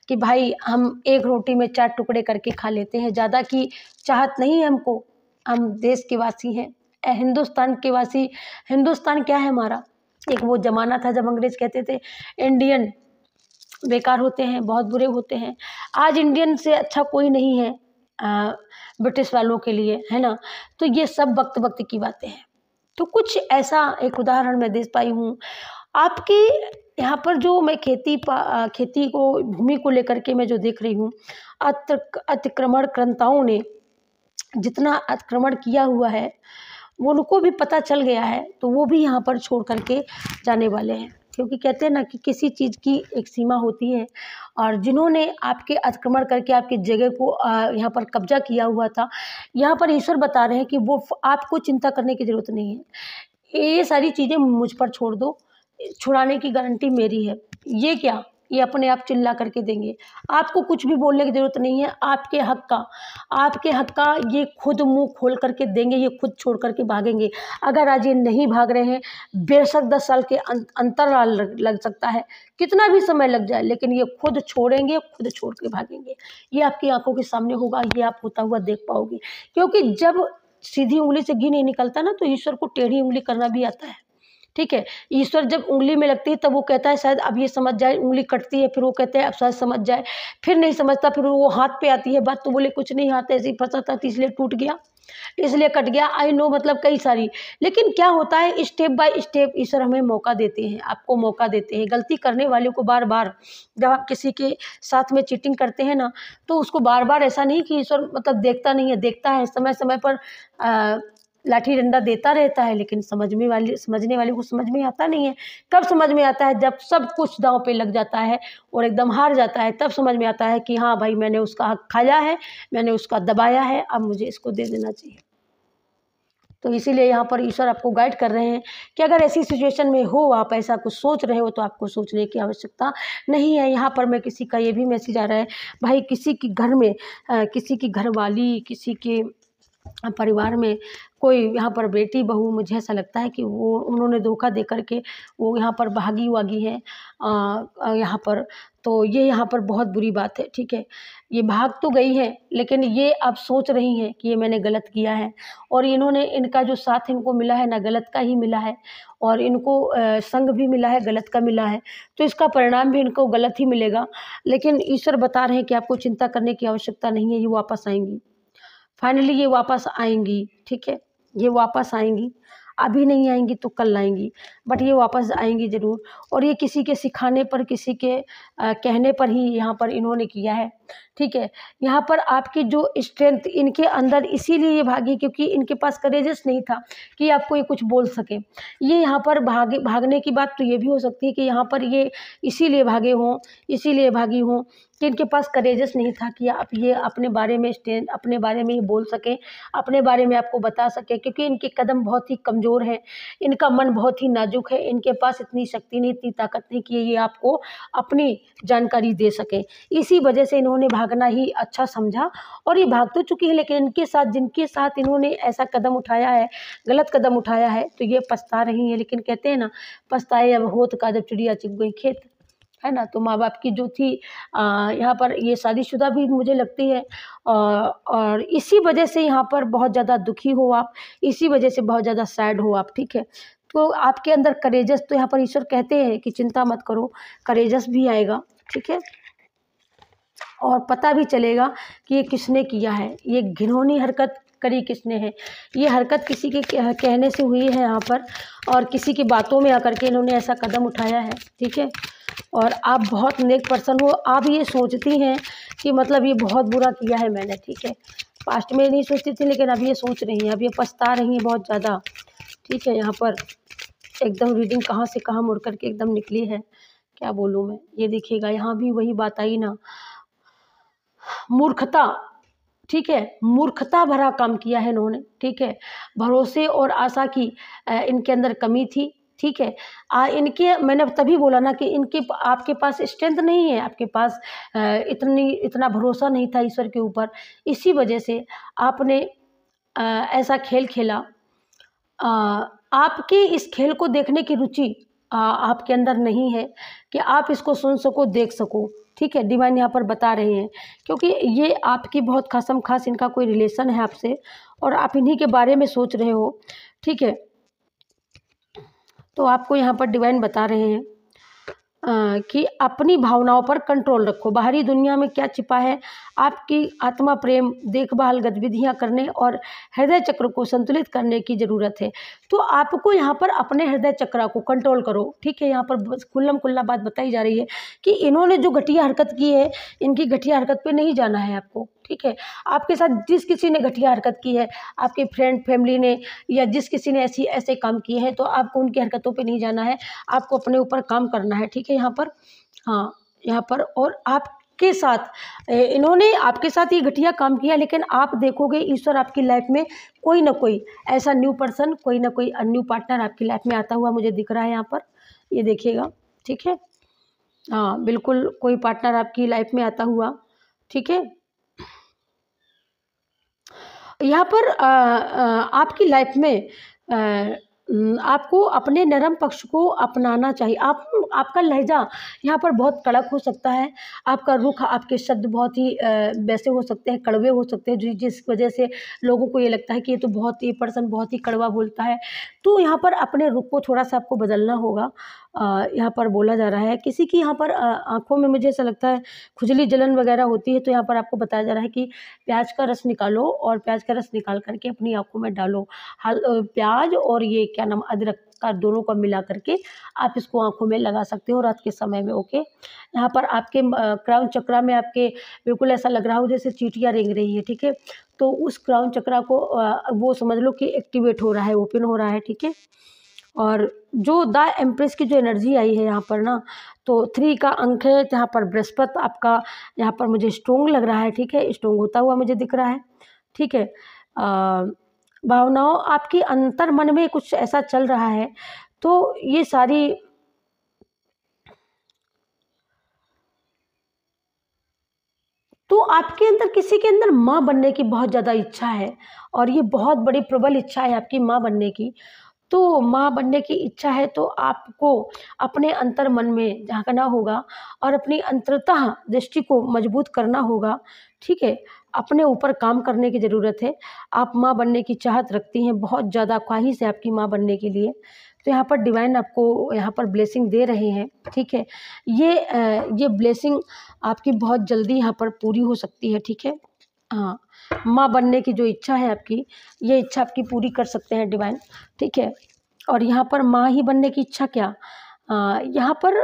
कि भाई हम एक रोटी में 4 टुकड़े करके खा लेते हैं, ज़्यादा की चाहत नहीं है हमको, हम देश के वासी हैं, हिंदुस्तान के वासी। हिंदुस्तान क्या है हमारा? एक वो ज़माना था जब अंग्रेज़ कहते थे इंडियन बेकार होते हैं, बहुत बुरे होते हैं। आज इंडियन से अच्छा कोई नहीं है ब्रिटिश वालों के लिए, है ना? तो ये सब वक्त की बातें हैं। तो कुछ ऐसा एक उदाहरण मैं दे पाई हूँ। आपकी यहाँ पर जो मैं खेती को, भूमि को लेकर के मैं जो देख रही हूँ, अतिक्रमणकर्ताओं ने जितना अतिक्रमण किया हुआ है वो उनको भी पता चल गया है, तो वो भी यहाँ पर छोड़ करके जाने वाले हैं। क्योंकि कहते हैं ना कि किसी चीज़ की एक सीमा होती है, और जिन्होंने आपके अतिक्रमण करके आपकी जगह को यहाँ पर कब्जा किया हुआ था, यहाँ पर ईश्वर बता रहे हैं कि वो आपको चिंता करने की ज़रूरत नहीं है। ये सारी चीज़ें मुझ पर छोड़ दो, छुड़ाने की गारंटी मेरी है। ये क्या, ये अपने आप चिल्ला करके देंगे, आपको कुछ भी बोलने की ज़रूरत नहीं है। आपके हक का ये खुद मुंह खोल करके देंगे, ये खुद छोड़ करके भागेंगे। अगर आज ये नहीं भाग रहे हैं, बेशक 10 साल के अंतराल लग सकता है, कितना भी समय लग जाए, लेकिन ये खुद छोड़ेंगे, खुद छोड़ के भागेंगे। ये आपकी आंखों के सामने होगा, ये आप होता हुआ देख पाओगे। क्योंकि जब सीधी उंगली से घी नहीं निकलता ना, तो ईश्वर को टेढ़ी उंगली करना भी आता है, ठीक है। ईश्वर जब उंगली में लगती है तब वो कहता है शायद अब ये समझ जाए, उंगली कटती है फिर वो कहते हैं अब शायद समझ जाए, फिर नहीं समझता, फिर वो हाथ पे आती है बात, तो बोले कुछ नहीं, हाथ ऐसे ही फंसा था इसलिए टूट गया, इसलिए कट गया। आई नो, मतलब कई सारी। लेकिन क्या होता है, स्टेप बाय स्टेप ईश्वर हमें मौका देते हैं, आपको मौका देते हैं। गलती करने वाले को बार बार, जब आप किसी के साथ में चीटिंग करते हैं ना, तो उसको बार बार ऐसा नहीं कि ईश्वर मतलब देखता नहीं है, देखता है, समय समय पर लाठी डंडा देता रहता है, लेकिन समझने वाले को समझ में आता नहीं है। कब समझ में आता है? जब सब कुछ दांव पे लग जाता है और एकदम हार जाता है, तब समझ में आता है कि हाँ भाई, मैंने उसका हक खाया है, मैंने उसका दबाया है, अब मुझे इसको दे देना चाहिए। तो इसीलिए यहाँ पर ईश्वर आपको गाइड कर रहे हैं कि अगर ऐसी सिचुएशन में हो, आप ऐसा कुछ सोच रहे हो, तो आपको सोचने की आवश्यकता नहीं है। यहाँ पर मैं किसी का ये भी मैसेज आ रहा है, भाई किसी के घर में किसी की घरवाली, किसी के परिवार में कोई यहाँ पर बेटी बहू, मुझे ऐसा लगता है कि वो उन्होंने धोखा दे करके वो यहाँ पर भागी वागी है यहाँ पर। तो ये यहाँ पर बहुत बुरी बात है, ठीक है। ये भाग तो गई है, लेकिन ये अब सोच रही हैं कि ये मैंने गलत किया है, और इनका जो साथ इनको मिला है ना, गलत का ही मिला है, और इनको संग भी मिला है, गलत का मिला है, तो इसका परिणाम भी इनको गलत ही मिलेगा। लेकिन ईश्वर बता रहे हैं कि आपको चिंता करने की आवश्यकता नहीं है, ये वापस आएंगी। फाइनली ये वापस आएंगी, ठीक है, ये वापस आएंगी। अभी नहीं आएंगी तो कल आएंगी, बट ये वापस आएंगी ज़रूर। और ये किसी के सिखाने पर, किसी के कहने पर ही यहाँ पर इन्होंने किया है। ठीक है। यहाँ पर आपकी जो स्ट्रेंथ इनके अंदर इसीलिए ये भागी क्योंकि इनके पास करेजेस नहीं था कि आपको ये कुछ बोल सके। ये यहाँ पर भागने की बात तो ये भी हो सकती है कि यहाँ पर ये इसीलिए भागे हों, इसीलिए भागी हों कि इनके पास करेजेस नहीं था कि आप ये अपने बारे में अपने बारे में ये बोल सकें, अपने बारे में आपको बता सकें, क्योंकि इनके कदम बहुत ही कमज़ोर हैं, इनका मन बहुत ही नाजुक है, इनके पास इतनी शक्ति नहीं, इतनी ताकत नहीं कि ये आपको अपनी जानकारी दे सकें। इसी वजह से इन्होंने भागना ही अच्छा समझा और ये भाग तो चुकी है, लेकिन इनके साथ जिनके साथ इन्होंने ऐसा कदम उठाया है, गलत कदम उठाया है, तो ये पछता रही हैं। लेकिन कहते हैं ना, पछताए अब होत का जब चिड़िया चुग गई खेत, है ना। तो माँ बाप की जो थी यहाँ पर ये शादीशुदा भी मुझे लगती है और इसी वजह से यहाँ पर बहुत ज़्यादा दुखी हो आप, इसी वजह से बहुत ज़्यादा सैड हो आप, ठीक है। तो आपके अंदर करेजस, तो यहाँ पर ईश्वर कहते हैं कि चिंता मत करो, करेजस भी आएगा, ठीक है। और पता भी चलेगा कि ये किसने किया है, ये घिनौनी हरकत करी किसने है। ये हरकत किसी के कहने से हुई है यहाँ पर, और किसी की बातों में आकर के इन्होंने ऐसा कदम उठाया है, ठीक है। और आप बहुत नेक पर्सन हो, आप ये सोचती हैं कि मतलब ये बहुत बुरा किया है मैंने, ठीक है। पास्ट में नहीं सोचती थी, लेकिन अब ये सोच रही हैं, अब ये पछता रही हैं बहुत ज़्यादा, ठीक है। यहाँ पर एकदम रीडिंग कहाँ से कहाँ मुड़ करके एकदम निकली है, क्या बोलूँ मैं। ये देखिएगा, यहाँ भी वही बात आई ना, मूर्खता, ठीक है, मूर्खता भरा काम किया है इन्होंने, ठीक है। भरोसे और आशा की इनके अंदर कमी थी, ठीक है। इनके, मैंने तभी बोला ना कि इनके आपके पास स्ट्रेंथ नहीं है, आपके पास इतना भरोसा नहीं था ईश्वर के ऊपर, इसी वजह से आपने ऐसा खेल खेला। आपकी इस खेल को देखने की रुचि आपके अंदर नहीं है कि आप इसको सुन सको, देख सको, ठीक है। डिवाइन यहाँ पर बता रहे हैं क्योंकि ये आपकी बहुत खासम खास इनका कोई रिलेशन है आपसे और आप इन्हीं के बारे में सोच रहे हो, ठीक है। तो आपको यहाँ पर डिवाइन बता रहे हैं कि अपनी भावनाओं पर कंट्रोल रखो। बाहरी दुनिया में क्या छिपा है, आपकी आत्मा प्रेम, देखभाल गतिविधियां करने और हृदय चक्र को संतुलित करने की ज़रूरत है। तो आपको यहाँ पर अपने हृदय चक्र को कंट्रोल करो, ठीक है। यहाँ पर बस खुल्लम खुल्ला बात बताई जा रही है कि इन्होंने जो घटिया हरकत की है, इनकी घटिया हरकत पे नहीं जाना है आपको, ठीक है। आपके साथ जिस किसी ने घटिया हरकत की है, आपके फ्रेंड फैमिली ने, या जिस किसी ने ऐसे काम किए हैं, तो आपको उनकी हरकतों पे नहीं जाना है, आपको अपने ऊपर काम करना है, ठीक है। यहाँ पर हाँ, यहाँ पर और आपके साथ इन्होंने आपके साथ ये घटिया काम किया, लेकिन आप देखोगे ईश्वर आपकी लाइफ में कोई ना कोई ऐसा न्यू पर्सन, कोई ना कोई न्यू पार्टनर आपकी लाइफ में आता हुआ मुझे दिख रहा है यहाँ पर, ये देखिएगा, ठीक है। हाँ, बिल्कुल कोई पार्टनर आपकी लाइफ में आता हुआ, ठीक है। यहाँ पर आपकी लाइफ में आपको अपने नरम पक्ष को अपनाना चाहिए। आपका लहजा यहाँ पर बहुत कड़क हो सकता है, आपका रुख, आपके शब्द बहुत ही वैसे हो सकते हैं, कड़वे हो सकते हैं, जिस वजह से लोगों को ये लगता है कि ये तो बहुत ही पर्सन बहुत ही कड़वा बोलता है। तो यहाँ पर अपने रुख को थोड़ा सा आपको बदलना होगा। यहाँ पर बोला जा रहा है किसी की यहाँ पर आँखों में मुझे ऐसा लगता है खुजली जलन वगैरह होती है, तो यहाँ पर आपको बताया जा रहा है कि प्याज का रस निकालो और प्याज का रस निकाल करके अपनी आँखों में डालो। प्याज और ये क्या नाम अदरक का दोनों को मिला करके आप इसको आँखों में लगा सकते हो रात के समय में, ओके। यहाँ पर आपके क्राउन चक्रा में आपके बिल्कुल ऐसा लग रहा हो जैसे चींटियाँ रेंग रही है, ठीक है। तो उस क्राउन चक्रा को वो समझ लो कि एक्टिवेट हो रहा है, ओपन हो रहा है, ठीक है। और जो द एम्प्रेस की जो एनर्जी आई है यहाँ पर ना, तो 3 का अंक है, यहाँ पर बृहस्पति आपका यहाँ पर मुझे स्ट्रोंग लग रहा है, ठीक है, स्ट्रोंग होता हुआ मुझे दिख रहा है, ठीक है। भावनाओं, आपकी अंतर मन में कुछ ऐसा चल रहा है, तो ये सारी तो आपके अंदर किसी के अंदर माँ बनने की बहुत ज़्यादा इच्छा है और ये बहुत बड़ी प्रबल इच्छा है आपकी माँ बनने की। तो माँ बनने की इच्छा है तो आपको अपने अंतर मन में झांकना होगा और अपनी अंतरतः दृष्टि को मजबूत करना होगा, ठीक है। अपने ऊपर काम करने की ज़रूरत है। आप माँ बनने की चाहत रखती हैं, बहुत ज़्यादा ख्वाहिश है आपकी माँ बनने के लिए, तो यहाँ पर डिवाइन आपको यहाँ पर ब्लेसिंग दे रहे हैं, ठीक है। ये ब्लेसिंग आपकी बहुत जल्दी यहाँ पर पूरी हो सकती है, ठीक है। हाँ, माँ बनने की जो इच्छा है आपकी, ये इच्छा आपकी पूरी कर सकते हैं डिवाइन, ठीक है। और यहाँ पर माँ ही बनने की इच्छा क्या, यहाँ पर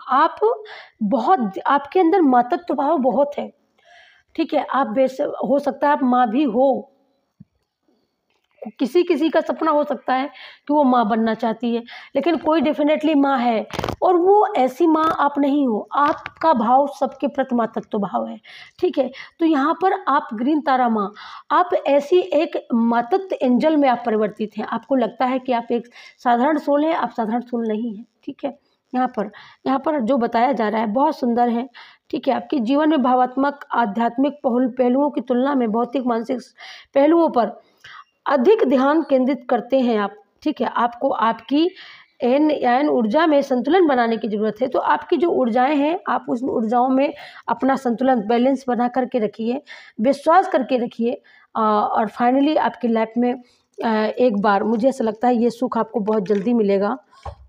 आप बहुत, आपके अंदर मातृत्व भाव बहुत है, ठीक है। आप हो सकता है आप माँ भी हो, किसी किसी का सपना हो सकता है कि वो माँ बनना चाहती है, लेकिन कोई डेफिनेटली माँ है, और वो ऐसी माँ आप नहीं हो। आपका भाव सबके प्रति मातृत्व भाव है, ठीक है। तो यहाँ पर आप ग्रीन तारा माँ, आप ऐसी एक मातृत्व एंजल में आप परिवर्तित हैं। आपको लगता है कि आप एक साधारण सोल है, आप साधारण सोल नहीं है, ठीक है। यहाँ पर जो बताया जा रहा है बहुत सुंदर है, ठीक है। आपके जीवन में भावात्मक आध्यात्मिक पहलुओं की तुलना में भौतिक मानसिक पहलुओं पर अधिक ध्यान केंद्रित करते हैं आप, ठीक है। आपको आपकी एन ऊर्जा में संतुलन बनाने की ज़रूरत है। तो आपकी जो ऊर्जाएं हैं, आप उस ऊर्जाओं में अपना संतुलन बैलेंस बना करके रखिए, विश्वास करके रखिए, और फाइनली आपकी लाइफ में एक बार मुझे ऐसा लगता है ये सुख आपको बहुत जल्दी मिलेगा,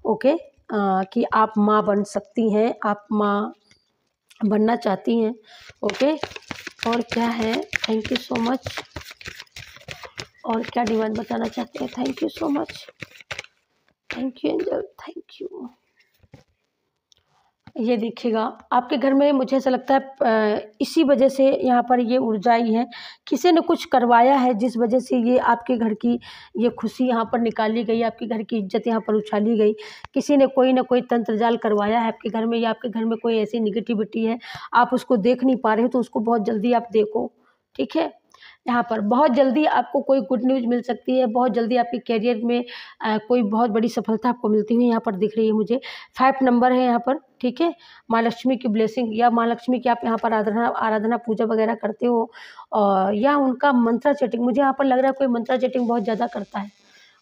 ओके। कि आप माँ बन सकती हैं, आप माँ बनना चाहती हैं, ओके। और क्या है, थैंक यू सो मच। और क्या डिवाइन बताना चाहते हैं, thank you so much, thank you angel, thank you. ये देखिएगा आपके घर में मुझे ऐसा लगता है इसी वजह से यहाँ पर ये ऊर्जा आई है, किसी ने कुछ करवाया है जिस वजह से ये आपके घर की ये खुशी यहाँ पर निकाली गई, आपके घर की इज्जत यहाँ पर उछाली गई। किसी ने कोई ना कोई तंत्र जाल करवाया है आपके घर में, या आपके घर में कोई ऐसी निगेटिविटी है, आप उसको देख नहीं पा रहे हो, तो उसको बहुत जल्दी आप देखो, ठीक है। यहाँ पर बहुत जल्दी आपको कोई गुड न्यूज़ मिल सकती है, बहुत जल्दी आपके करियर में कोई बहुत बड़ी सफलता आपको मिलती हुई यहाँ पर दिख रही है मुझे। 5 नंबर है यहाँ पर, ठीक है। माँ लक्ष्मी की ब्लेसिंग, या माँ लक्ष्मी की आप यहाँ पर आराधना पूजा वगैरह करते हो, और या उनका मंत्रा चैटिंग, मुझे यहाँ पर लग रहा है कोई मंत्रा चैटिंग बहुत ज़्यादा करता है।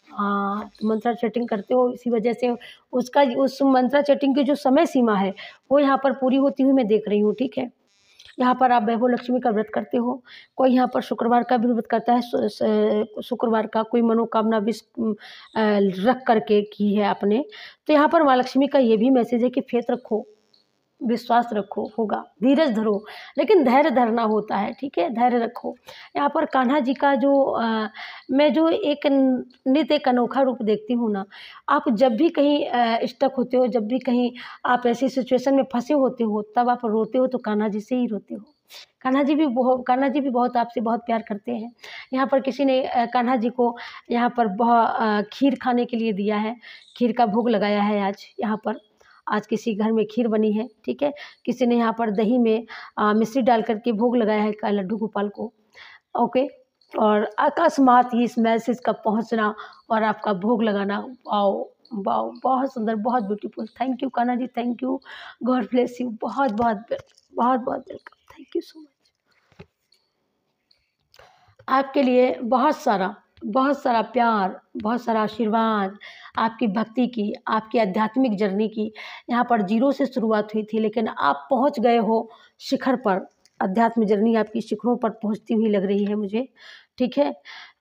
हाँ, मंत्रा चैटिंग करते हो, इसी वजह से उस मंत्रा चैटिंग की जो समय सीमा है वो यहाँ पर पूरी होती हुई मैं देख रही हूँ, ठीक है। यहाँ पर आप वैभव लक्ष्मी का व्रत करते हो, कोई यहाँ पर शुक्रवार का भी व्रत करता है, शुक्रवार का कोई मनोकामना विश रख करके की है आपने, तो यहाँ पर माँ लक्ष्मी का ये भी मैसेज है कि फेथ रखो, विश्वास रखो, होगा, धीरज धरो, लेकिन धैर्य धरना होता है, ठीक है, धैर्य रखो। यहाँ पर कान्हा जी का जो मैं जो एक नित्य एक अनोखा रूप देखती हूँ ना, आप जब भी कहीं स्टक होते हो, जब भी कहीं आप ऐसी सिचुएशन में फंसे होते हो, तब आप रोते हो तो कान्हा जी से ही रोते हो। कान्हा जी भी बहुत आपसे बहुत प्यार करते हैं। यहाँ पर किसी ने कान्हा जी को यहाँ पर बहुत खीर खाने के लिए दिया है, खीर का भोग लगाया है आज किसी घर में खीर बनी है, ठीक है। किसी ने यहाँ पर दही में मिश्री डाल करके भोग लगाया है का लड्डू गोपाल को, ओके। और अकस्मात ही इस मैसेज का पहुँचना और आपका भोग लगाना, वाओ वाओ, बहुत सुंदर, बहुत beautiful. Thank you Kanha ji, thank you, god bless you, बहुत बहुत बहुत बहुत welcome, thank you so much. आपके लिए बहुत सारा प्यार, बहुत सारा आशीर्वाद, आपकी भक्ति की, आपकी आध्यात्मिक जर्नी की। यहाँ पर 0 से शुरुआत हुई थी, लेकिन आप पहुँच गए हो शिखर पर। अध्यात्म जर्नी आपकी शिखरों पर पहुँचती हुई लग रही है मुझे, ठीक है।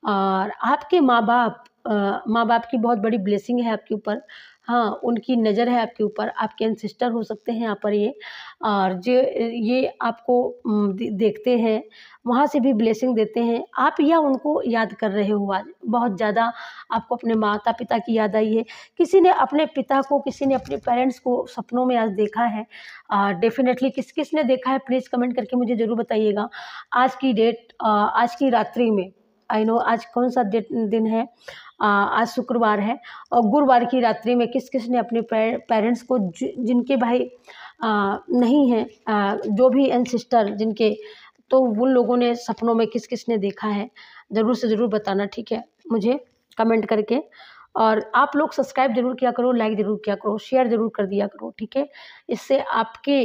और आपके माँ बाप की बहुत बड़ी ब्लेसिंग है आपके ऊपर, हाँ, उनकी नज़र है आपके ऊपर, आपके एंसेस्टर हो सकते हैं यहाँ पर ये, और जो ये आपको देखते हैं, वहाँ से भी ब्लेसिंग देते हैं। आप या उनको याद कर रहे हो आज, बहुत ज़्यादा आपको अपने माता पिता की याद आई है। किसी ने अपने पिता को, किसी ने अपने पेरेंट्स को सपनों में आज देखा है, डेफिनेटली किस ने देखा है प्लीज़ कमेंट करके मुझे ज़रूर बताइएगा। आज की डेट, आज की रात्रि में, आई नो आज कौन सा दिन है, आज शुक्रवार है, और गुरुवार की रात्रि में किस किस ने अपने पेरेंट्स को, जिनके भाई नहीं हैं, जो भी एंसेस्टर जिनके, तो उन लोगों ने सपनों में किस किस ने देखा है, ज़रूर से ज़रूर बताना, ठीक है, मुझे कमेंट करके। और आप लोग सब्सक्राइब ज़रूर किया करो, लाइक ज़रूर किया करो, शेयर ज़रूर कर दिया करो, ठीक है। इससे आपके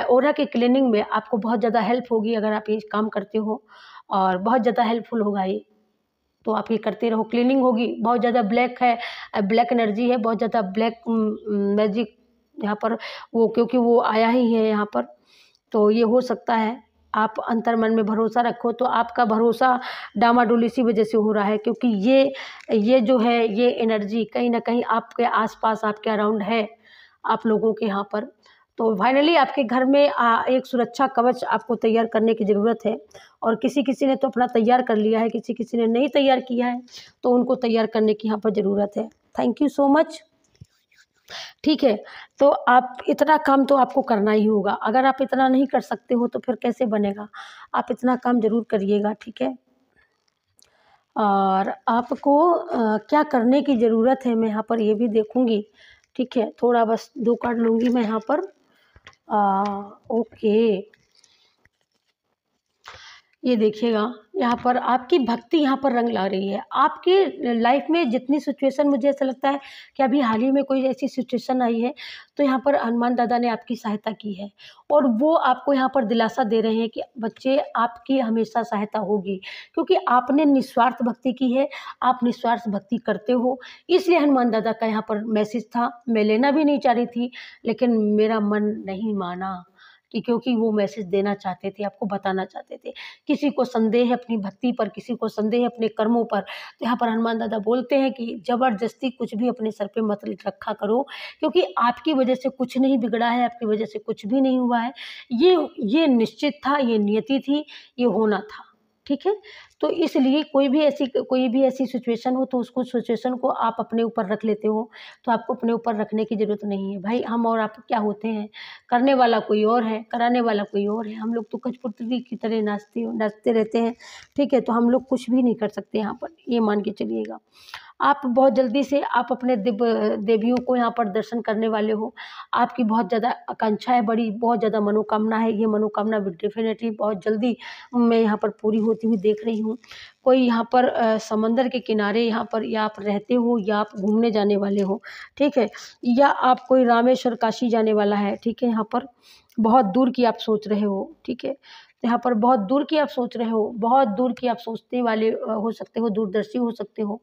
ऑरा के क्लीनिंग में आपको बहुत ज़्यादा हेल्प होगी अगर आप ये काम करते हो, और बहुत ज़्यादा हेल्पफुल होगा ये, तो आप ये करते रहो, क्लीनिंग होगी। बहुत ज़्यादा ब्लैक है, ब्लैक एनर्जी है, बहुत ज़्यादा ब्लैक मैजिक यहाँ पर वो, क्योंकि वो आया ही है यहाँ पर, तो ये हो सकता है। आप अंतर मन में भरोसा रखो, तो आपका भरोसा डामाडोल इसी वजह से हो रहा है, क्योंकि ये जो है, ये एनर्जी कहीं ना कहीं आपके आसपास, आपके अराउंड है, आप लोगों के यहाँ पर। तो फाइनली आपके घर में एक सुरक्षा कवच आपको तैयार करने की ज़रूरत है, और किसी ने तो अपना तैयार कर लिया है, किसी ने नहीं तैयार किया है, तो उनको तैयार करने की यहाँ पर ज़रूरत है। Thank you so much. ठीक है। तो आप इतना काम तो आपको करना ही होगा, अगर आप इतना नहीं कर सकते हो तो फिर कैसे बनेगा। आप इतना काम ज़रूर करिएगा, ठीक है। और आपको क्या करने की ज़रूरत है मैं यहाँ पर ये भी देखूँगी, ठीक है। थोड़ा बस 2 कार्ड लूँगी मैं यहाँ पर। ओके, ये देखिएगा, यहाँ पर आपकी भक्ति यहाँ पर रंग ला रही है। आपकी लाइफ में जितनी सिचुएशन, मुझे ऐसा लगता है कि अभी हाल ही में कोई ऐसी सिचुएशन आई है, तो यहाँ पर हनुमान दादा ने आपकी सहायता की है और वो आपको यहाँ पर दिलासा दे रहे हैं कि बच्चे, आपकी हमेशा सहायता होगी, क्योंकि आपने निस्वार्थ भक्ति की है, आप निस्वार्थ भक्ति करते हो। इसलिए हनुमान दादा का यहाँ पर मैसेज था। मैं लेना भी नहीं चाह रही थी, लेकिन मेरा मन नहीं माना कि क्योंकि वो मैसेज देना चाहते थे, आपको बताना चाहते थे। किसी को संदेह है अपनी भक्ति पर, किसी को संदेह है अपने कर्मों पर, तो यहाँ पर हनुमान दादा बोलते हैं कि ज़बरदस्ती कुछ भी अपने सर पे मत रखा करो, क्योंकि आपकी वजह से कुछ नहीं बिगड़ा है, आपकी वजह से कुछ भी नहीं हुआ है। ये निश्चित था, ये नियति थी, ये होना था, ठीक है। तो इसलिए कोई भी ऐसी सिचुएशन हो तो उसको, सिचुएशन को आप अपने ऊपर रख लेते हो, तो आपको अपने ऊपर रखने की ज़रूरत नहीं है। भाई हम और आप क्या होते हैं, करने वाला कोई और है, कराने वाला कोई और है। हम लोग तो कठपुतली की तरह नाचते रहते हैं, ठीक है। तो हम लोग कुछ भी नहीं कर सकते यहाँ पर, ये मान के चलिएगा। आप बहुत जल्दी से आप अपने देवियों को यहाँ पर दर्शन करने वाले हो। आपकी बहुत ज़्यादा आकांक्षा है, बड़ी बहुत ज़्यादा मनोकामना है। ये मनोकामना भी डेफ़िनेटली बहुत जल्दी मैं यहाँ पर पूरी होती हुई देख रही हूँ। कोई यहाँ पर समंदर के किनारे यहाँ पर या आप रहते हो या आप घूमने जाने वाले हो, ठीक है। या आप कोई रामेश्वर, काशी जाने वाला है, ठीक है। यहाँ पर बहुत दूर की आप सोच रहे हो, ठीक है। यहाँ पर बहुत दूर की आप सोच रहे हो, बहुत दूर की आप सोचने वाले हो सकते हो, दूरदर्शी हो सकते हो।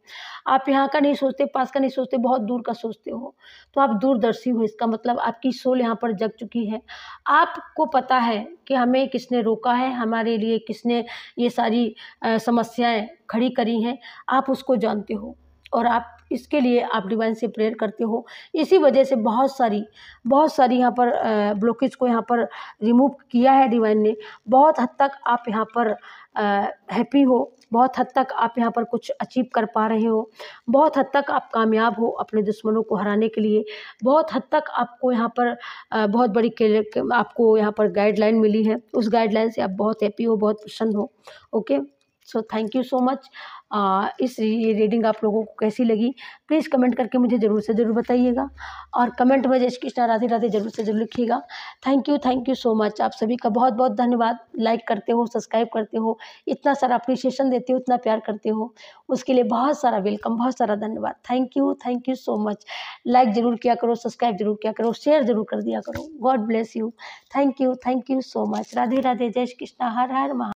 आप यहाँ का नहीं सोचते, पास का नहीं सोचते, बहुत दूर का सोचते हो, तो आप दूरदर्शी हो। इसका मतलब आपकी सोल यहाँ पर जग चुकी है। आपको पता है कि हमें किसने रोका है, हमारे लिए किसने ये सारी समस्याएँ खड़ी करी हैं, आप उसको जानते हो और आप इसके लिए आप डिवाइन से प्रेयर करते हो। इसी वजह से बहुत सारी यहाँ पर ब्लॉकेज को यहाँ पर रिमूव किया है डिवाइन ने। बहुत हद तक आप यहाँ पर हैप्पी हो, बहुत हद तक आप यहाँ पर कुछ अचीव कर पा रहे हो, बहुत हद तक आप कामयाब हो अपने दुश्मनों को हराने के लिए। बहुत हद तक आपको यहाँ पर बहुत बड़ी आपको यहाँ पर गाइडलाइन मिली है। उस गाइडलाइन से आप बहुत हैप्पी हो, बहुत प्रसन्न हो। Okay, so thank you so much. इस ये रीडिंग आप लोगों को कैसी लगी, प्लीज़ कमेंट करके मुझे ज़रूर से ज़रूर बताइएगा और कमेंट में जय श्री कृष्णा, राधे राधे ज़रूर से ज़रूर लिखिएगा। Thank you so much. आप सभी का बहुत बहुत धन्यवाद। लाइक करते हो, सब्सक्राइब करते हो, इतना सारा अप्रिसिएशन देते हो, इतना प्यार करते हो, उसके लिए बहुत सारा वेलकम, बहुत सारा धन्यवाद। Thank you so much. Like ज़रूर किया करो, सब्सक्राइब ज़रूर किया करो, शेयर ज़रूर कर दिया करो। God bless you. Thank you so much. Radhe Radhe, जय श्री कृष्णा, हर हर महा